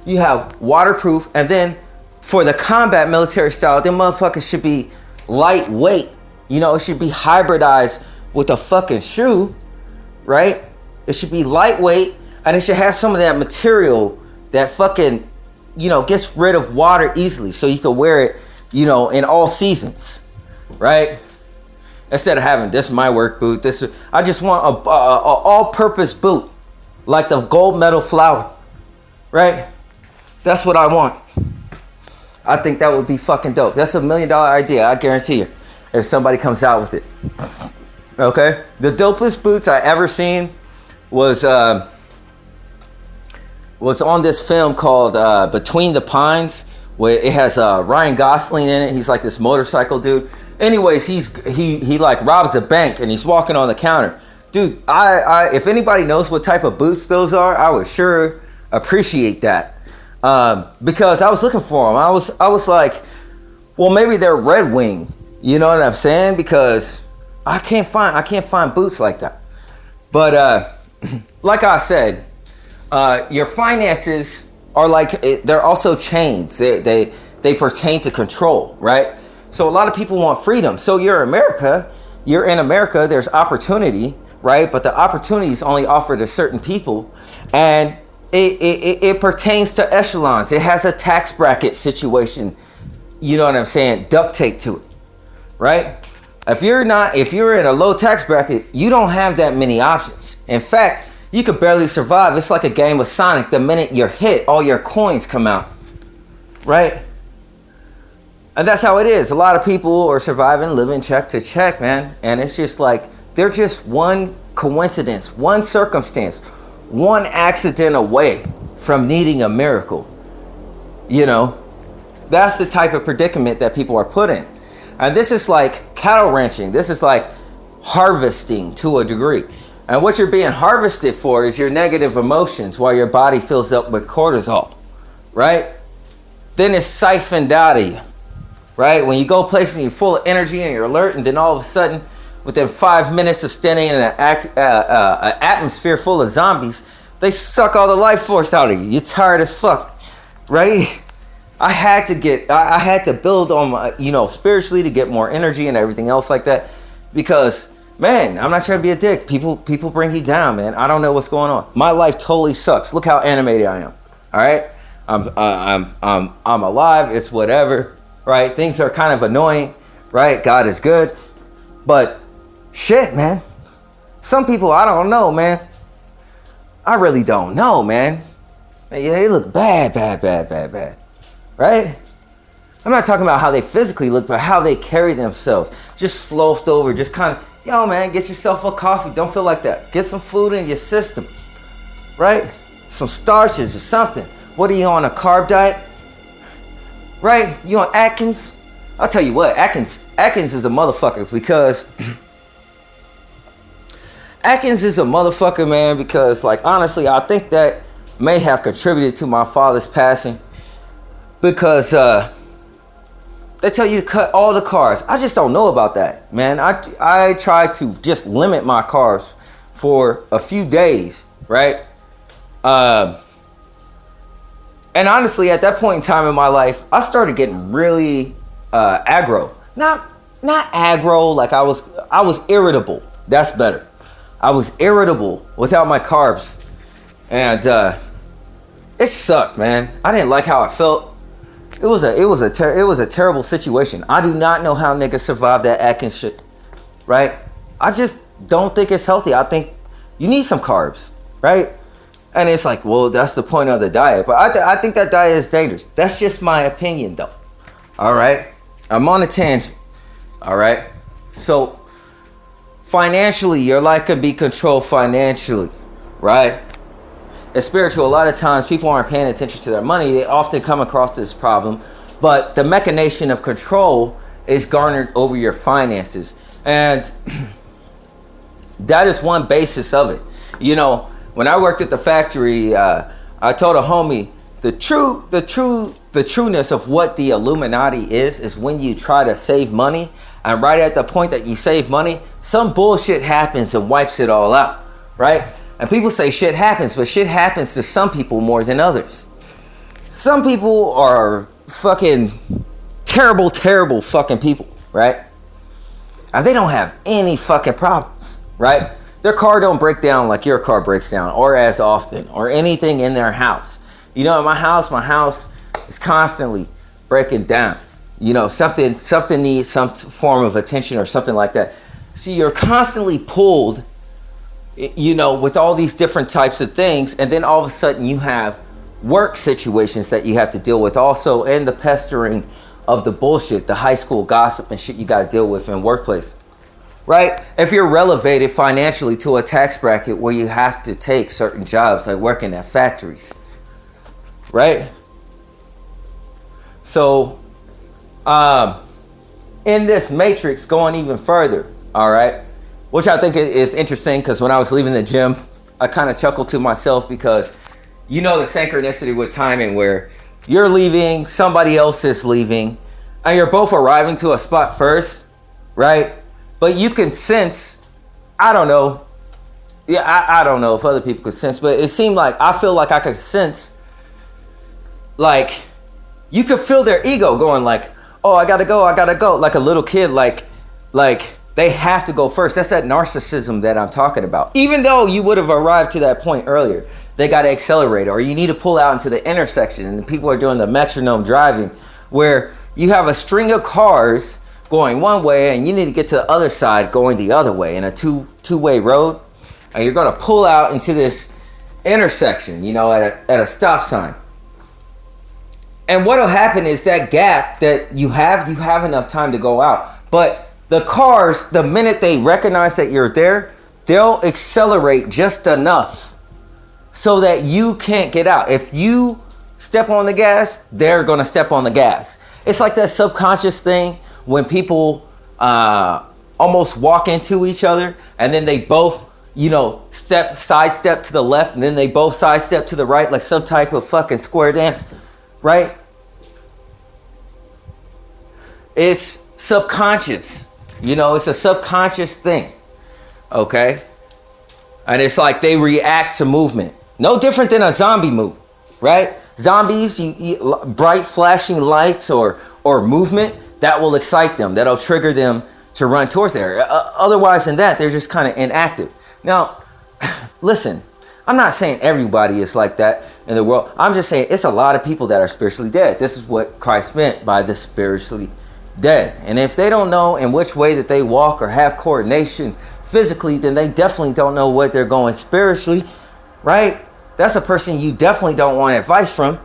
You have waterproof, and then for the combat military style, them motherfuckers should be lightweight. You know, it should be hybridized with a fucking shoe, right? It should be lightweight, and it should have some of that material that fucking, you know, gets rid of water easily, so you can wear it, you know, in all seasons, right? Instead of having this my work boot, I just want a all-purpose boot, like the gold medal flower. Right? That's what I want. I think that would be fucking dope. That's $1 million idea, I guarantee you, if somebody comes out with it. Okay? The dopest boots I ever seen was on this film called Between the Pines, where it has Ryan Gosling in it. He's like this motorcycle dude. Anyways, he like robs a bank and he's walking on the counter. Dude, I if anybody knows what type of boots those are, I would sure appreciate that, because I was looking for them. I was like, well, maybe they're Red Wing, you know what I'm saying? Because I can't find boots like that. But like I said, your finances are like, they're also chains. They pertain to control, right? So a lot of people want freedom. So you're in America, there's opportunity, right? But the opportunity is only offered to certain people, and it pertains to echelons. It has a tax bracket situation, you know what I'm saying, duct tape to it, right? If you're in a low tax bracket, you don't have that many options. In fact, you could barely survive. It's like a game of Sonic. The minute you're hit, all your coins come out, right? And that's how it is. A lot of people are surviving, living check to check, man. And it's just like, they're just one coincidence, one circumstance, one accident away from needing a miracle. You know, that's the type of predicament that people are put in. And this is like cattle ranching. This is like harvesting to a degree. And what you're being harvested for is your negative emotions while your body fills up with cortisol, right? Then it's siphoned out of you. right? When you go places and you're full of energy and you're alert, and then all of a sudden, within 5 minutes of standing in an atmosphere full of zombies, they suck all the life force out of you. You're tired as fuck, right? I had to build on my, spiritually to get more energy and everything else like that, because, man, I'm not trying to be a dick. People bring you down, man. I don't know what's going on. My life totally sucks. Look how animated I am. All right, I'm alive. It's whatever, right? Things are kind of annoying, right? God is good, but shit, man. Some people, I don't know, man. I really don't know, man. They look bad, right? I'm not talking about how they physically look, but how they carry themselves. Just sloughed over, just kind of, yo, man, get yourself a coffee. Don't feel like that. Get some food in your system, right? Some starches or something. What are you on, a carb diet? Right? You on Atkins? I'll tell you what, Atkins is a motherfucker, because Atkins is a motherfucker, man, because, like, honestly, I think that may have contributed to my father's passing, because they tell you to cut all the carbs. I just don't know about that, man. I try to just limit my carbs for a few days, right? And honestly, at that point in time in my life, I started getting really aggro. Not aggro, like I was irritable. That's better. I was irritable without my carbs, and it sucked, man. I didn't like how I felt. It was a terrible situation. I do not know how niggas survive that Atkins shit, right? I just don't think it's healthy. I think you need some carbs, right? And it's like, well, that's the point of the diet. But I think that diet is dangerous. That's just my opinion, though. All right, I'm on a tangent. All right, so financially, your life can be controlled financially, right? It's spiritual. A lot of times people aren't paying attention to their money. They often come across this problem, but the mechanism of control is garnered over your finances, and that is one basis of it. When I worked at the factory, I told a homie the trueness of what the Illuminati is when you try to save money, and right at the point that you save money, some bullshit happens and wipes it all out, right? And people say shit happens, but shit happens to some people more than others. Some people are fucking terrible fucking people, right? And they don't have any fucking problems, right? Their car don't break down like your car breaks down, or as often, or anything in their house. In my house is constantly breaking down. Something needs some form of attention or something like that. So you're constantly pulled, with all these different types of things, and then all of a sudden you have work situations that you have to deal with also, and the pestering of the bullshit, the high school gossip and shit you got to deal with in workplace, right? If you're relegated financially to a tax bracket where you have to take certain jobs like working at factories, right? So in this matrix, going even further, all right, which I think is interesting, because when I was leaving the gym, I kind of chuckled to myself, because the synchronicity with timing, where you're leaving, somebody else is leaving, and you're both arriving to a spot first, right? But you can sense, I don't know. Yeah, I don't know if other people could sense, but it seemed like, I feel like I could sense, like, you could feel their ego going like, oh, I gotta go. Like a little kid, like they have to go first. That's that narcissism that I'm talking about. Even though you would have arrived to that point earlier, they got to accelerate, or you need to pull out into the intersection, and people are doing the metronome driving, where you have a string of cars going one way and you need to get to the other side going the other way in a two-way road, and you're going to pull out into this intersection, at a stop sign. And what'll happen is that gap that you have enough time to go out. But the cars, the minute they recognize that you're there, they'll accelerate just enough so that you can't get out. If you step on the gas, they're going to step on the gas. It's like that subconscious thing when people almost walk into each other, and then they both, sidestep to the left, and then they both sidestep to the right, like some type of fucking square dance, right? It's subconscious. You know, it's a subconscious thing. Okay? And it's like they react to movement. No different than a zombie movie, right? Zombies, bright flashing lights or movement, that will excite them. That'll trigger them to run towards there. Otherwise than that, they're just kind of inactive. Now, listen, I'm not saying everybody is like that in the world. I'm just saying it's a lot of people that are spiritually dead. This is what Christ meant by the spiritually dead. And if they don't know in which way that they walk or have coordination physically, then they definitely don't know what they're going spiritually, right? That's a person you definitely don't want advice from.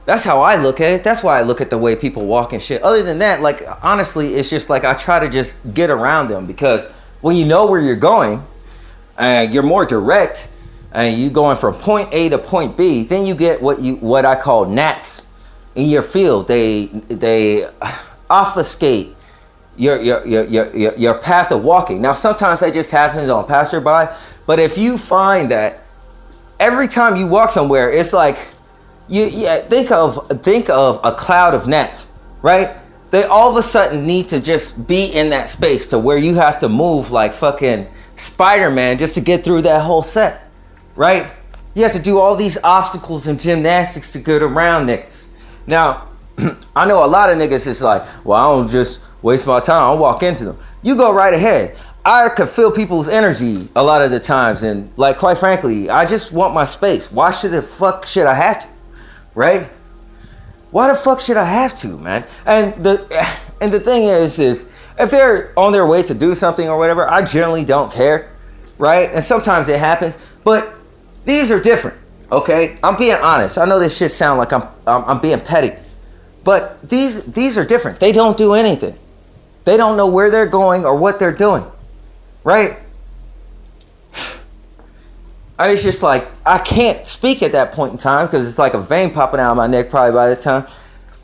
That's how I look at it. That's why I look at the way people walk and shit. Other than that, like, honestly, it's just like I try to just get around them, because when you know where you're going and you're more direct and you going from point A to point B, then you get what I call gnats in your field. They obfuscate your path of walking. Now, sometimes that just happens on passerby, but if you find that every time you walk somewhere, it's like think of a cloud of gnats, right? They all of a sudden need to just be in that space to where you have to move like fucking Spider-Man just to get through that whole set, right? You have to do all these obstacles and gymnastics to get around niggas. Now, I know a lot of niggas is like, well, I don't just waste my time, I'll walk into them. You go right ahead. I could feel people's energy a lot of the times, and like, quite frankly, I just want my space. Why should the fuck should I have to? Right? Why the fuck should I have to, man? And the thing is if they're on their way to do something or whatever, I generally don't care, right? And sometimes it happens, but these are different, okay? I'm being honest. I know this shit sound like I'm being petty, but these are different. They don't do anything. They don't know where they're going or what they're doing, right? And it's just like, I can't speak at that point in time because it's like a vein popping out of my neck probably by the time.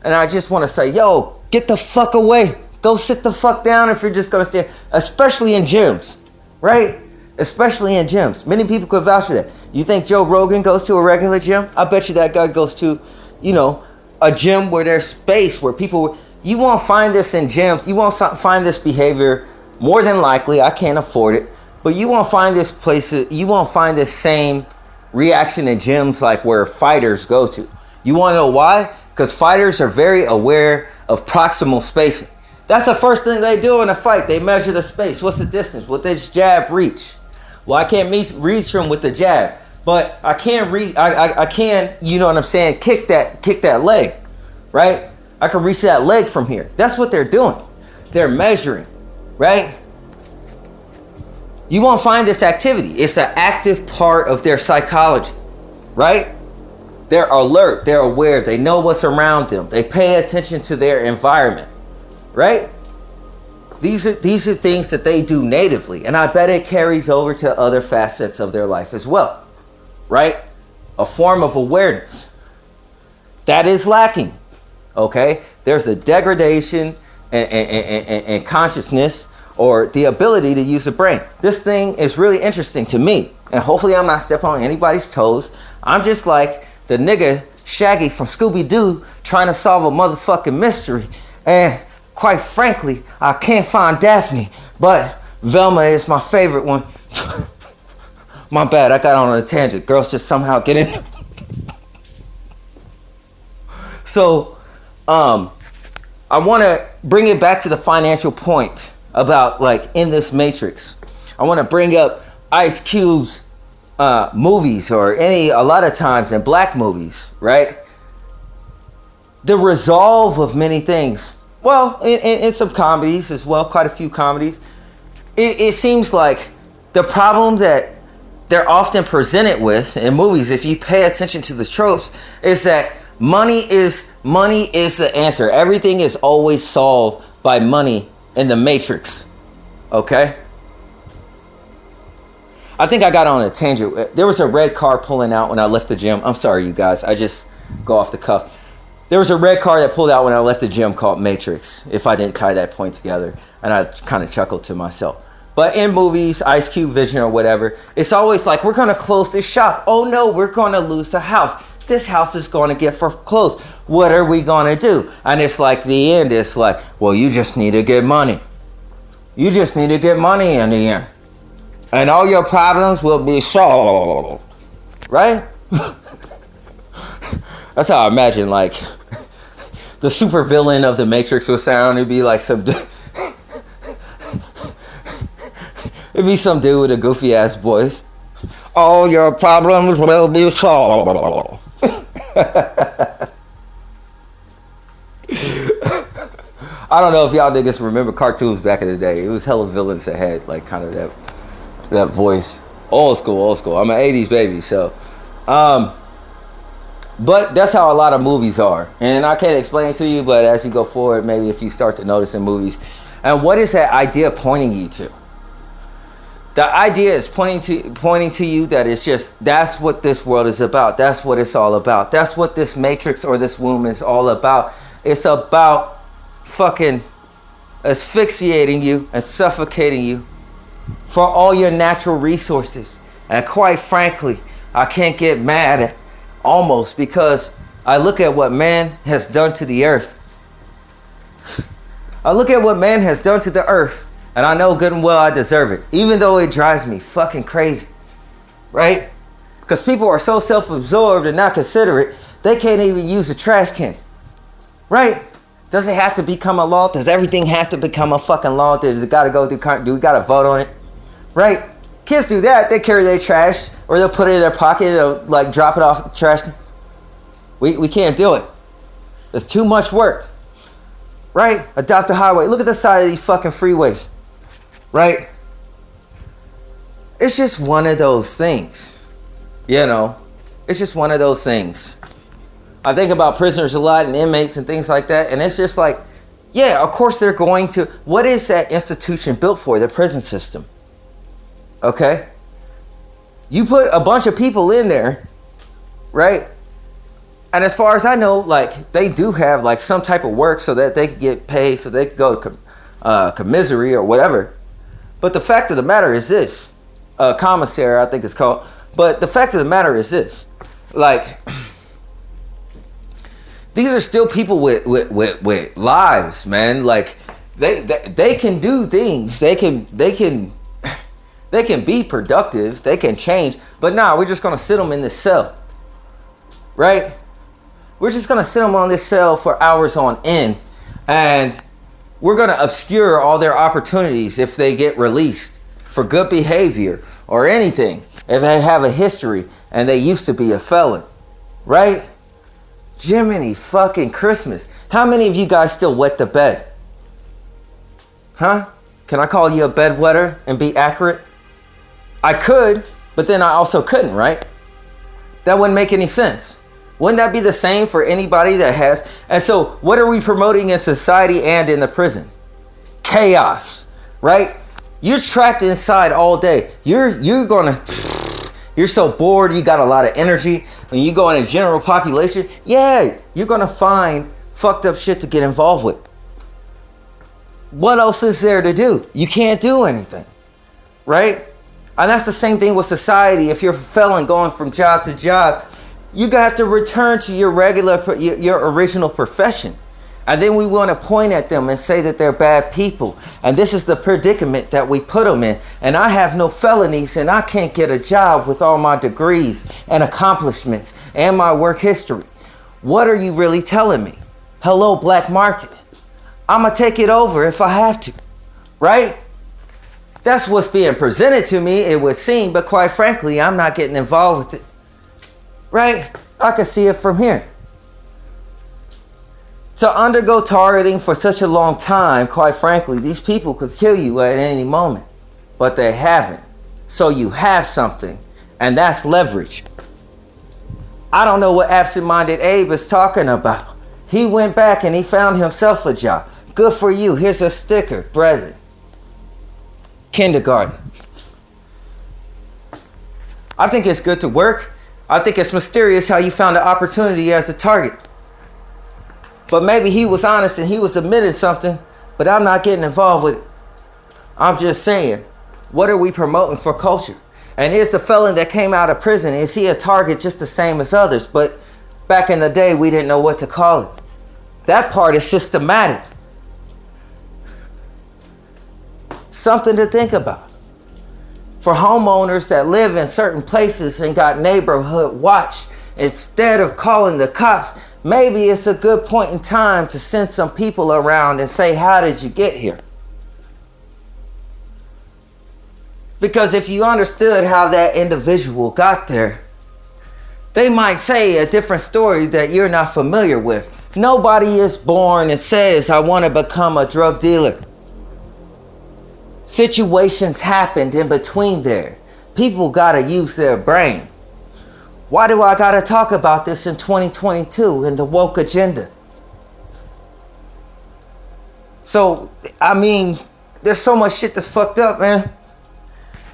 And I just want to say, yo, get the fuck away. Go sit the fuck down if you're just going to stay, especially in gyms, right? Especially in gyms. Many people could vouch for that. You think Joe Rogan goes to a regular gym? I bet you that guy goes to, a gym where there's space where people, you won't find this in gyms. You won't find this behavior, more than likely. I can't afford it. But you won't find this place, you won't find this same reaction in gyms like where fighters go to. You want to know why? Because fighters are very aware of proximal spacing. That's the first thing they do in a fight. They measure the space. What's the distance? Will this jab reach? Well, I can't reach him with the jab, but I can I can, you know what I'm saying, kick that leg, right? I can reach that leg from here. That's what they're doing. They're measuring, right? You won't find this activity. It's an active part of their psychology, right? They're alert. They're aware. They know what's around them. They pay attention to their environment, right? These are things that they do natively. And I bet it carries over to other facets of their life as well, right? A form of awareness. That is lacking, okay? There's a degradation and consciousness, or the ability to use the brain. This thing is really interesting to me. And hopefully I'm not stepping on anybody's toes. I'm just like the nigga Shaggy from Scooby-Doo trying to solve a motherfucking mystery. And quite frankly, I can't find Daphne, but Velma is my favorite one. My bad, I got on a tangent. Girls just somehow get in. So, I want to bring it back to the financial point about, like, in this matrix. I want to bring up Ice Cube's movies, or a lot of times in black movies, right? The resolve of many things. Well, in some comedies as well, quite a few comedies. It seems like the problem that they're often presented with in movies, if you pay attention to the tropes, is that money is the answer. Everything is always solved by money in the Matrix, okay? I think I got on a tangent. There was a red car pulling out when I left the gym. I'm sorry, you guys. I just go off the cuff. There was a red car that pulled out when I left the gym called Matrix, if I didn't tie that point together. And I kind of chuckled to myself. But in movies, Ice Cube Vision or whatever, it's always like, we're going to close this shop. Oh no, we're going to lose the house. this house is going to get foreclosed. What are we going to do? And it's like the end. It's like, well, you just need to get money. You just need to get money in the end. And all your problems will be solved. Right? That's how I imagine, like, the super villain of the Matrix would sound. It'd be like some... It'd be some dude with a goofy ass voice. All your problems will be solved. I don't know if y'all niggas remember cartoons back in the day. It was hella villains that had like kind of that voice. Old school. I'm an 80s baby, so but that's how a lot of movies are. And I can't explain it to you, but as you go forward, maybe if you start to notice in movies. And what is that idea pointing you to? The idea is pointing to you that it's just, that's what this world is about. That's what it's all about. That's what this matrix or this womb is all about. It's about fucking asphyxiating you and suffocating you for all your natural resources. And quite frankly, I can't get mad at almost, because I look at what man has done to the earth. I look at what man has done to the earth. And I know good and well I deserve it, even though it drives me fucking crazy, right? Because people are so self-absorbed and not considerate, they can't even use a trash can, right? Does it have to become a law? Does everything have to become a fucking law? Does it got to go through? Do we got to vote on it, right? Kids do that. They carry their trash, or they'll put it in their pocket, they'll like drop it off at the trash can. We can't do it. It's too much work, right? Adopt the highway. Look at the side of these fucking freeways. Right? It's just one of those things. You know? It's just one of those things. I think about prisoners a lot and inmates and things like that. And it's just like, yeah, of course they're going to. What is that institution built for? The prison system. Okay? You put a bunch of people in there. Right? And as far as I know, like, they do have like some type of work so that they can get paid, so they can go to commissary or whatever. But the fact of the matter is this, commissary, I think it's called. But the fact of the matter is this, like, these are still people with lives, man. Like, they can do things. They can be productive. They can change. But nah, we're just gonna sit them in this cell, right? We're just gonna sit them on this cell for hours on end, and we're going to obscure all their opportunities if they get released for good behavior or anything. If they have a history and they used to be a felon, right? Jiminy fucking Christmas. How many of you guys still wet the bed? Huh? Can I call you a bedwetter and be accurate? I could, but then I also couldn't, right? That wouldn't make any sense. Wouldn't that be the same for anybody that has? And so what are we promoting in society and in the prison? Chaos, right? You're trapped inside all day. You're so bored. You got a lot of energy. When you go in a general population, yeah, you're going to find fucked up shit to get involved with. What else is there to do? You can't do anything, right? And that's the same thing with society. If you're a felon going from job to job, you got to return to your original profession. And then we want to point at them and say that they're bad people. And this is the predicament that we put them in. And I have no felonies and I can't get a job with all my degrees and accomplishments and my work history. What are you really telling me? Hello, black market. I'm going to take it over if I have to. Right? That's what's being presented to me, it would seem. But quite frankly, I'm not getting involved with it. Right? I can see it from here. To undergo targeting for such a long time, quite frankly, these people could kill you at any moment. But they haven't. So you have something. And that's leverage. I don't know what absent-minded Abe is talking about. He went back and he found himself a job. Good for you. Here's a sticker, brethren. Kindergarten. I think it's good to work. I think it's mysterious how you found an opportunity as a target. But maybe he was honest and he was admitting something, but I'm not getting involved with it. I'm just saying, what are we promoting for culture? And is the felon that came out of prison, is he a target just the same as others? But Back in the day, we didn't know what to call it. That part is systematic. Something to think about. For homeowners that live in certain places and got neighborhood watch, instead of calling the cops, maybe it's a good point in time to send some people around and say, how did you get here? Because if you understood how that individual got there, they might say a different story that you're not familiar with. Nobody is born and says, I want to become a drug dealer. Situations happened in between there. People got to use their brain. Why do I got to talk about this in 2022 in the woke agenda? So, I mean, there's so much shit that's fucked up, man.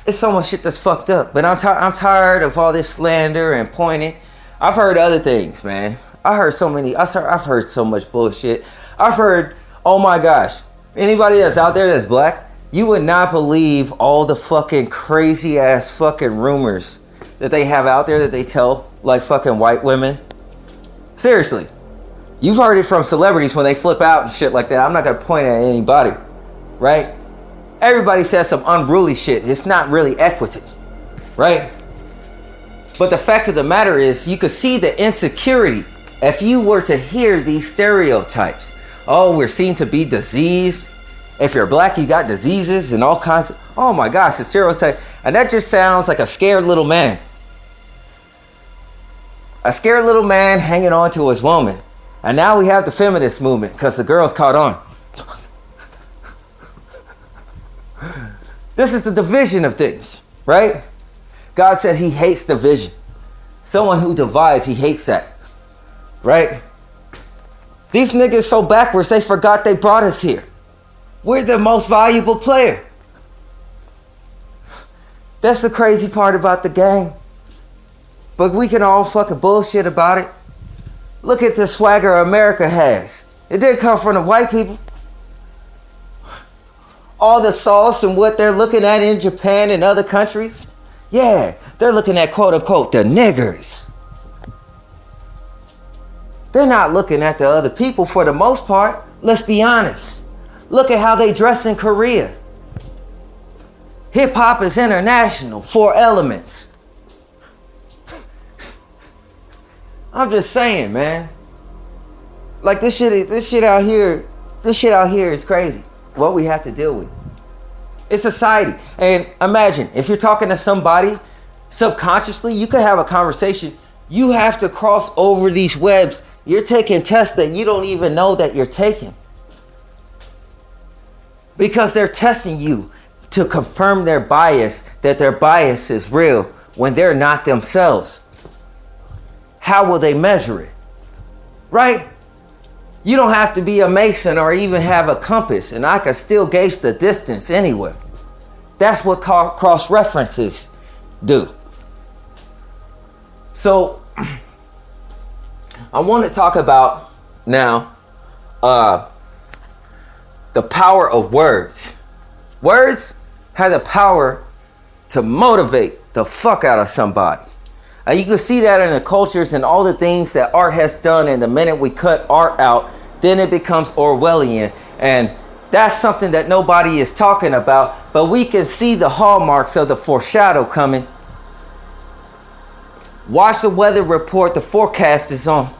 It's so much shit that's fucked up. But I'm tired of all this slander and pointing. I've heard other things, man. I've heard so much bullshit. I've heard, oh my gosh, anybody that's out there that's black, you would not believe all the fucking crazy ass fucking rumors that they have out there that they tell like fucking white women. Seriously. You've heard it from celebrities when they flip out and shit like that. I'm not going to point at anybody, right? Everybody says some unruly shit. It's not really equity, right? But the fact of the matter is, you could see the insecurity if you were to hear these stereotypes. Oh, we're seen to be diseased. If you're black, you got diseases and all kinds of... Oh my gosh, the stereotype. And that just sounds like a scared little man. A scared little man hanging on to his woman. And now we have the feminist movement because the girls caught on. This is the division of things, right? God said he hates division. Someone who divides, he hates that, right? These niggas so backwards, they forgot they brought us here. We're the most valuable player. That's the crazy part about the game. But we can all fucking bullshit about it. Look at the swagger America has. It didn't come from the white people. All the sauce and what they're looking at in Japan and other countries. Yeah, they're looking at quote unquote the niggers. They're not looking at the other people for the most part. Let's be honest. Look at how they dress in Korea. Hip hop is international. 4 elements. I'm just saying, man. Like this shit out here is crazy. What we have to deal with. It's society. And imagine if you're talking to somebody subconsciously, you could have a conversation. You have to cross over these webs. You're taking tests that you don't even know that you're taking. Because they're testing you to confirm their bias, that their bias is real when they're not themselves. How will they measure it? Right? You don't have to be a Mason or even have a compass, and I can still gauge the distance anywhere. That's what cross references do. So, I want to talk about now the power of words. Words have the power to motivate the fuck out of somebody. You can see that in the cultures and all the things that art has done. And the minute we cut art out, then it becomes Orwellian. And that's something that nobody is talking about. But we can see the hallmarks of the foreshadow coming. Watch the weather report. The forecast is on.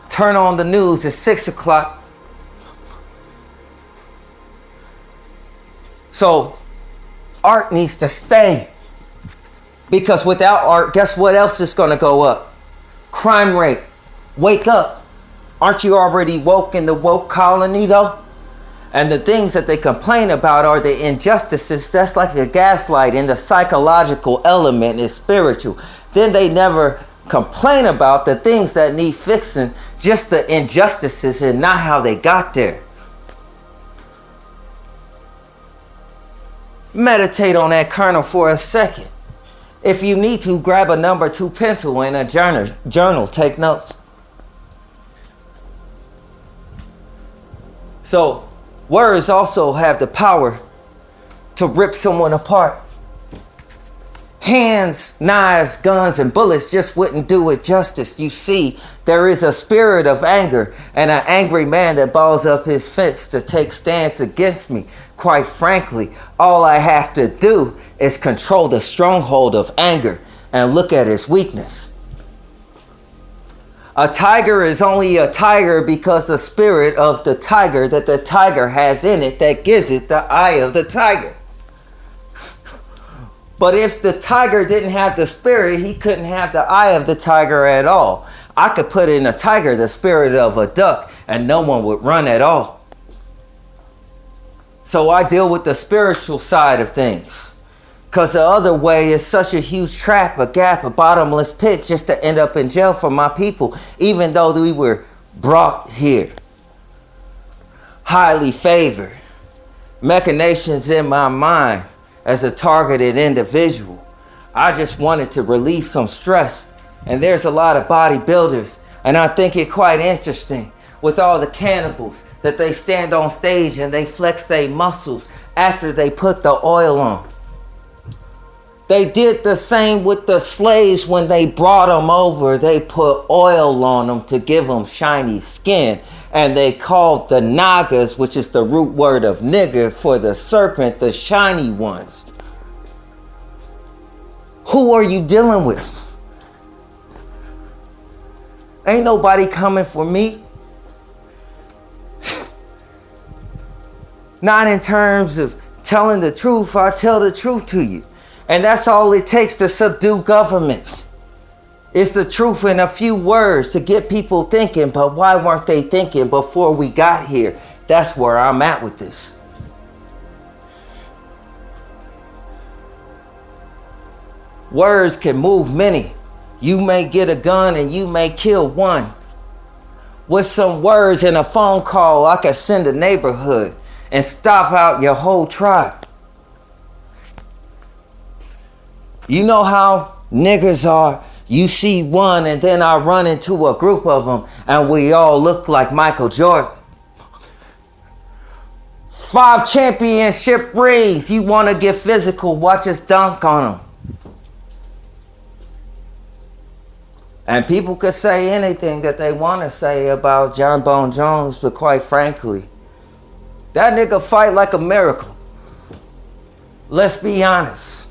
Turn on the news at 6 o'clock. So art needs to stay. Because without art, guess what else is going to go up? Crime rate. Wake up. Aren't you already woke in the woke colony though? And the things that they complain about are the injustices. That's like a gaslight, and the psychological element is spiritual. Then they never complain about the things that need fixing, just the injustices and not how they got there. Meditate on that kernel for a second. If you need to, grab a number 2 pencil and a journal. Take notes. So, words also have the power to rip someone apart. Hands, knives, guns, and bullets just wouldn't do it justice. You see, there is a spirit of anger and an angry man that balls up his fist to take stance against me. Quite frankly, all I have to do is control the stronghold of anger and look at its weakness. A tiger is only a tiger because the spirit of the tiger that the tiger has in it that gives it the eye of the tiger. But if the tiger didn't have the spirit, he couldn't have the eye of the tiger at all. I could put in a tiger the spirit of a duck and no one would run at all. So I deal with the spiritual side of things. Because the other way is such a huge trap, a gap, a bottomless pit just to end up in jail for my people, even though we were brought here. Highly favored. Machinations in my mind as a targeted individual. I just wanted to relieve some stress. And there's a lot of bodybuilders. And I think it quite interesting with all the cannibals that they stand on stage and they flex their muscles after they put the oil on. They did the same with the slaves when they brought them over. They put oil on them to give them shiny skin. And they called the Nagas, which is the root word of nigger, for the serpent, the shiny ones. Who are you dealing with? Ain't nobody coming for me. Not in terms of telling the truth. I tell the truth to you. And that's all it takes to subdue governments. It's the truth in a few words to get people thinking. But why weren't they thinking before we got here? That's where I'm at with this. Words can move many. You may get a gun and you may kill one. With some words and a phone call, I could send a neighborhood and stop out your whole tribe. You know how niggas are. You see one and then I run into a group of them and we all look like Michael Jordan. 5 championship rings. You want to get physical, watch us dunk on them. And people could say anything that they want to say about John Bone Jones, but quite frankly, that nigga fight like a miracle. Let's be honest.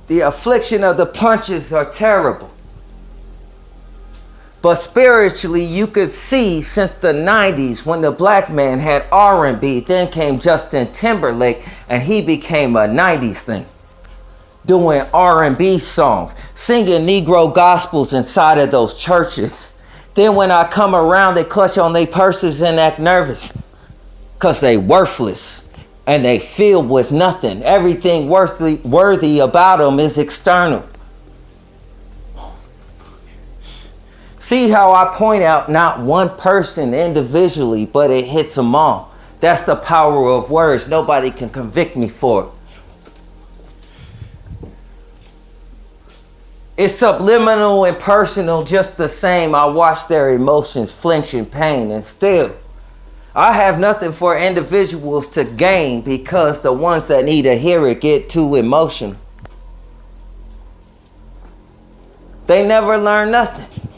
The affliction of the punches are terrible. But spiritually, you could see since the 90s when the black man had R&B, then came Justin Timberlake, and he became a 90s thing. Doing R&B songs, singing Negro gospels inside of those churches. Then when I come around, they clutch on their purses and act nervous. Because they worthless. And they filled with nothing. Everything worthy about them is external. See how I point out not one person individually, but it hits them all. That's the power of words. Nobody can convict me for it. It's subliminal and personal just the same. I watch their emotions flinch in pain, and still I have nothing for individuals to gain because the ones that need to hear it get too emotional. They never learn nothing.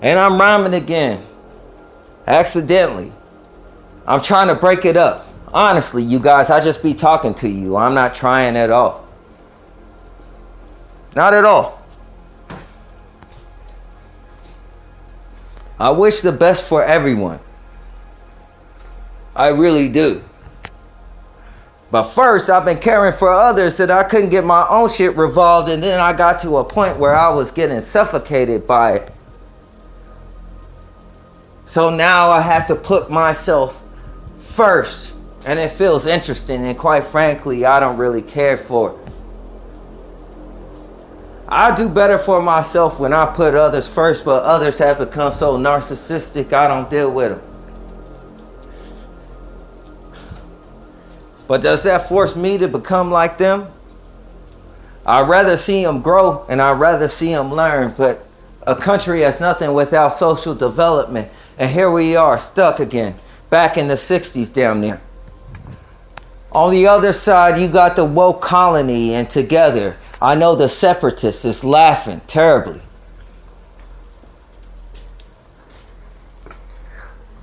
And I'm rhyming again. Accidentally. I'm trying to break it up. Honestly, you guys, I just be talking to you. I'm not trying at all. Not at all. I wish the best for everyone. I really do. But first, I've been caring for others that I couldn't get my own shit revolved, and then I got to a point where I was getting suffocated by it. So now I have to put myself first, and it feels interesting, and quite frankly, I don't really care for it. I do better for myself when I put others first, but others have become so narcissistic, I don't deal with them. But does that force me to become like them? I'd rather see them grow and I'd rather see them learn, but a country has nothing without social development. And here we are, stuck again, back in the 60s down there. On the other side, you got the woke colony, and together, I know the separatists is laughing terribly.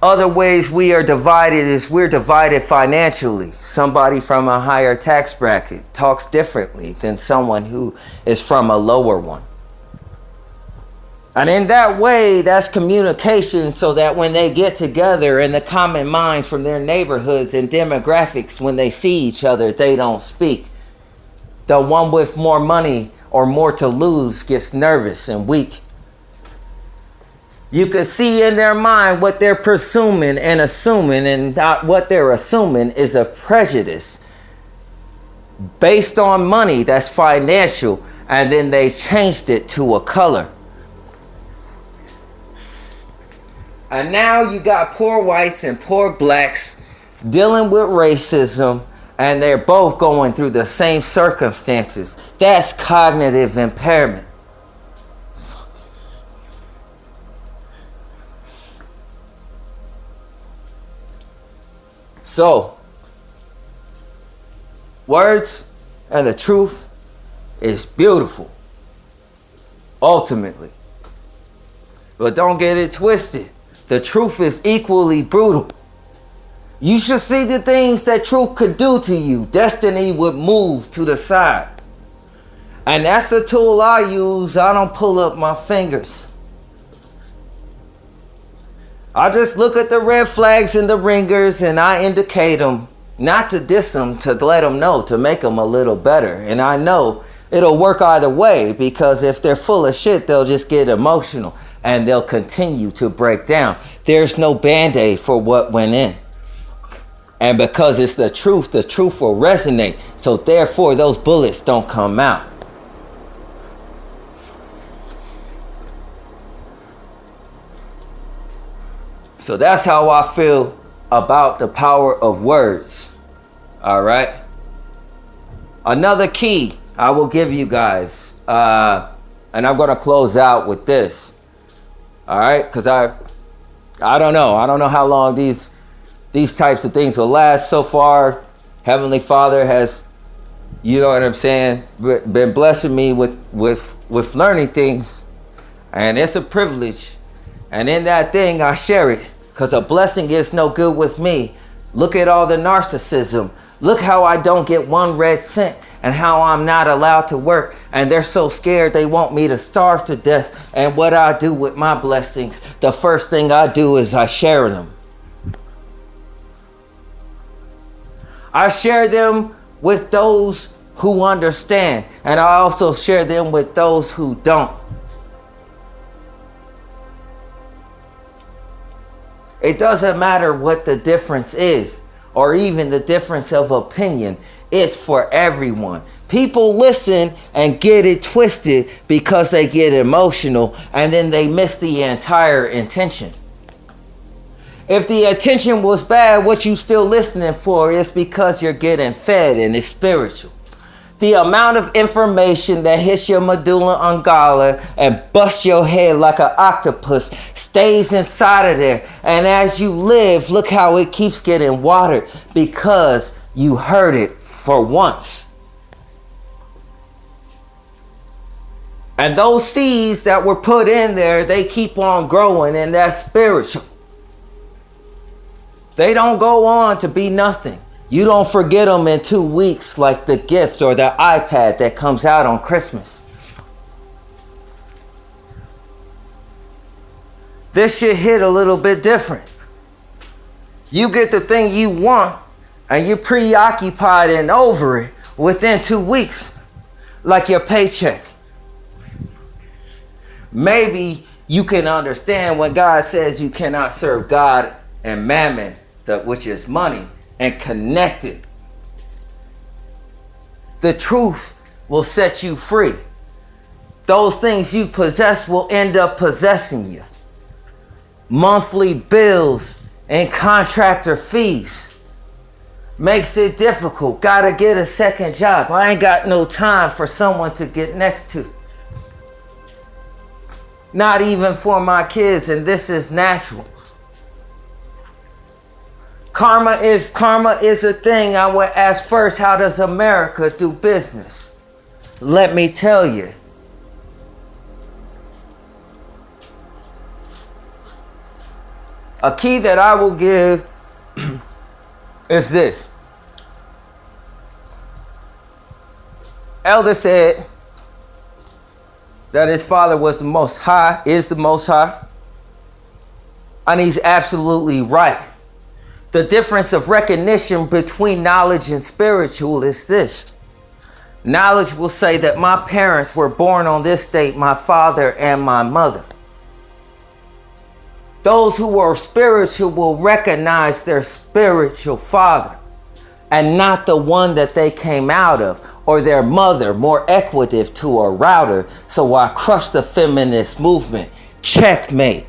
Other ways we are divided is we're divided financially. Somebody from a higher tax bracket talks differently than someone who is from a lower one. And in that way, that's communication, so that when they get together in the common minds from their neighborhoods and demographics, when they see each other, they don't speak. The one with more money or more to lose gets nervous and weak. You can see in their mind what they're presuming and assuming, and what they're assuming is a prejudice based on money that's financial, and then they changed it to a color. And now you got poor whites and poor blacks dealing with racism, and they're both going through the same circumstances. That's cognitive impairment. So, words and the truth is beautiful, ultimately. But don't get it twisted. The truth is equally brutal. You should see the things that truth could do to you. Destiny would move to the side. And that's the tool I use. I don't pull up my fingers. I just look at the red flags and the ringers, and I indicate them, not to diss them, to let them know, to make them a little better. And I know it'll work either way, because if they're full of shit, they'll just get emotional and they'll continue to break down. There's no band-aid for what went in. And because it's the truth will resonate. So therefore, those bullets don't come out. So that's how I feel about the power of words. All right. Another key I will give you guys, and I'm going to close out with this. All right, because I don't know how long these types of things will last. So far, Heavenly Father has, you know what I'm saying, been blessing me with learning things, and it's a privilege. And in that thing, I share it, because a blessing is no good with me. Look at all the narcissism. Look how I don't get one red cent, and how I'm not allowed to work, and they're so scared they want me to starve to death. And what I do with my blessings, the first thing I do is I share them. I share them with those who understand, and I also share them with those who don't. It doesn't matter what the difference is, or even the difference of opinion. It's for everyone. People listen and get it twisted because they get emotional, and then they miss the entire intention. If the intention was bad, what you still listening for is because you're getting fed and it's spiritual. The amount of information that hits your medulla oblongata and busts your head like an octopus stays inside of there. And as you live, look how it keeps getting watered, because you heard it for once. And those seeds that were put in there, they keep on growing, and that's spiritual. They don't go on to be nothing. You don't forget them in 2 weeks, like the gift or the iPad that comes out on Christmas. This shit hit a little bit different. You get the thing you want, and you're preoccupied and over it within 2 weeks, like your paycheck. Maybe you can understand when God says you cannot serve God and mammon, which is money, and connect it. The truth will set you free. Those things you possess will end up possessing you. Monthly bills and contractor fees makes it difficult. Gotta get a second job. I ain't got no time for someone to get next to. Not even for my kids, and this is natural. If karma is a thing, I would ask first, how does America do business? Let me tell you. A key that I will give is this. Elder said that his father was the Most High, is the Most High. And he's absolutely right. The difference of recognition between knowledge and spiritual is this. Knowledge will say that my parents were born on this date, my father and my mother. Those who are spiritual will recognize their spiritual father and not the one that they came out of, or their mother, more equative to a router. So I crush the feminist movement. Checkmate.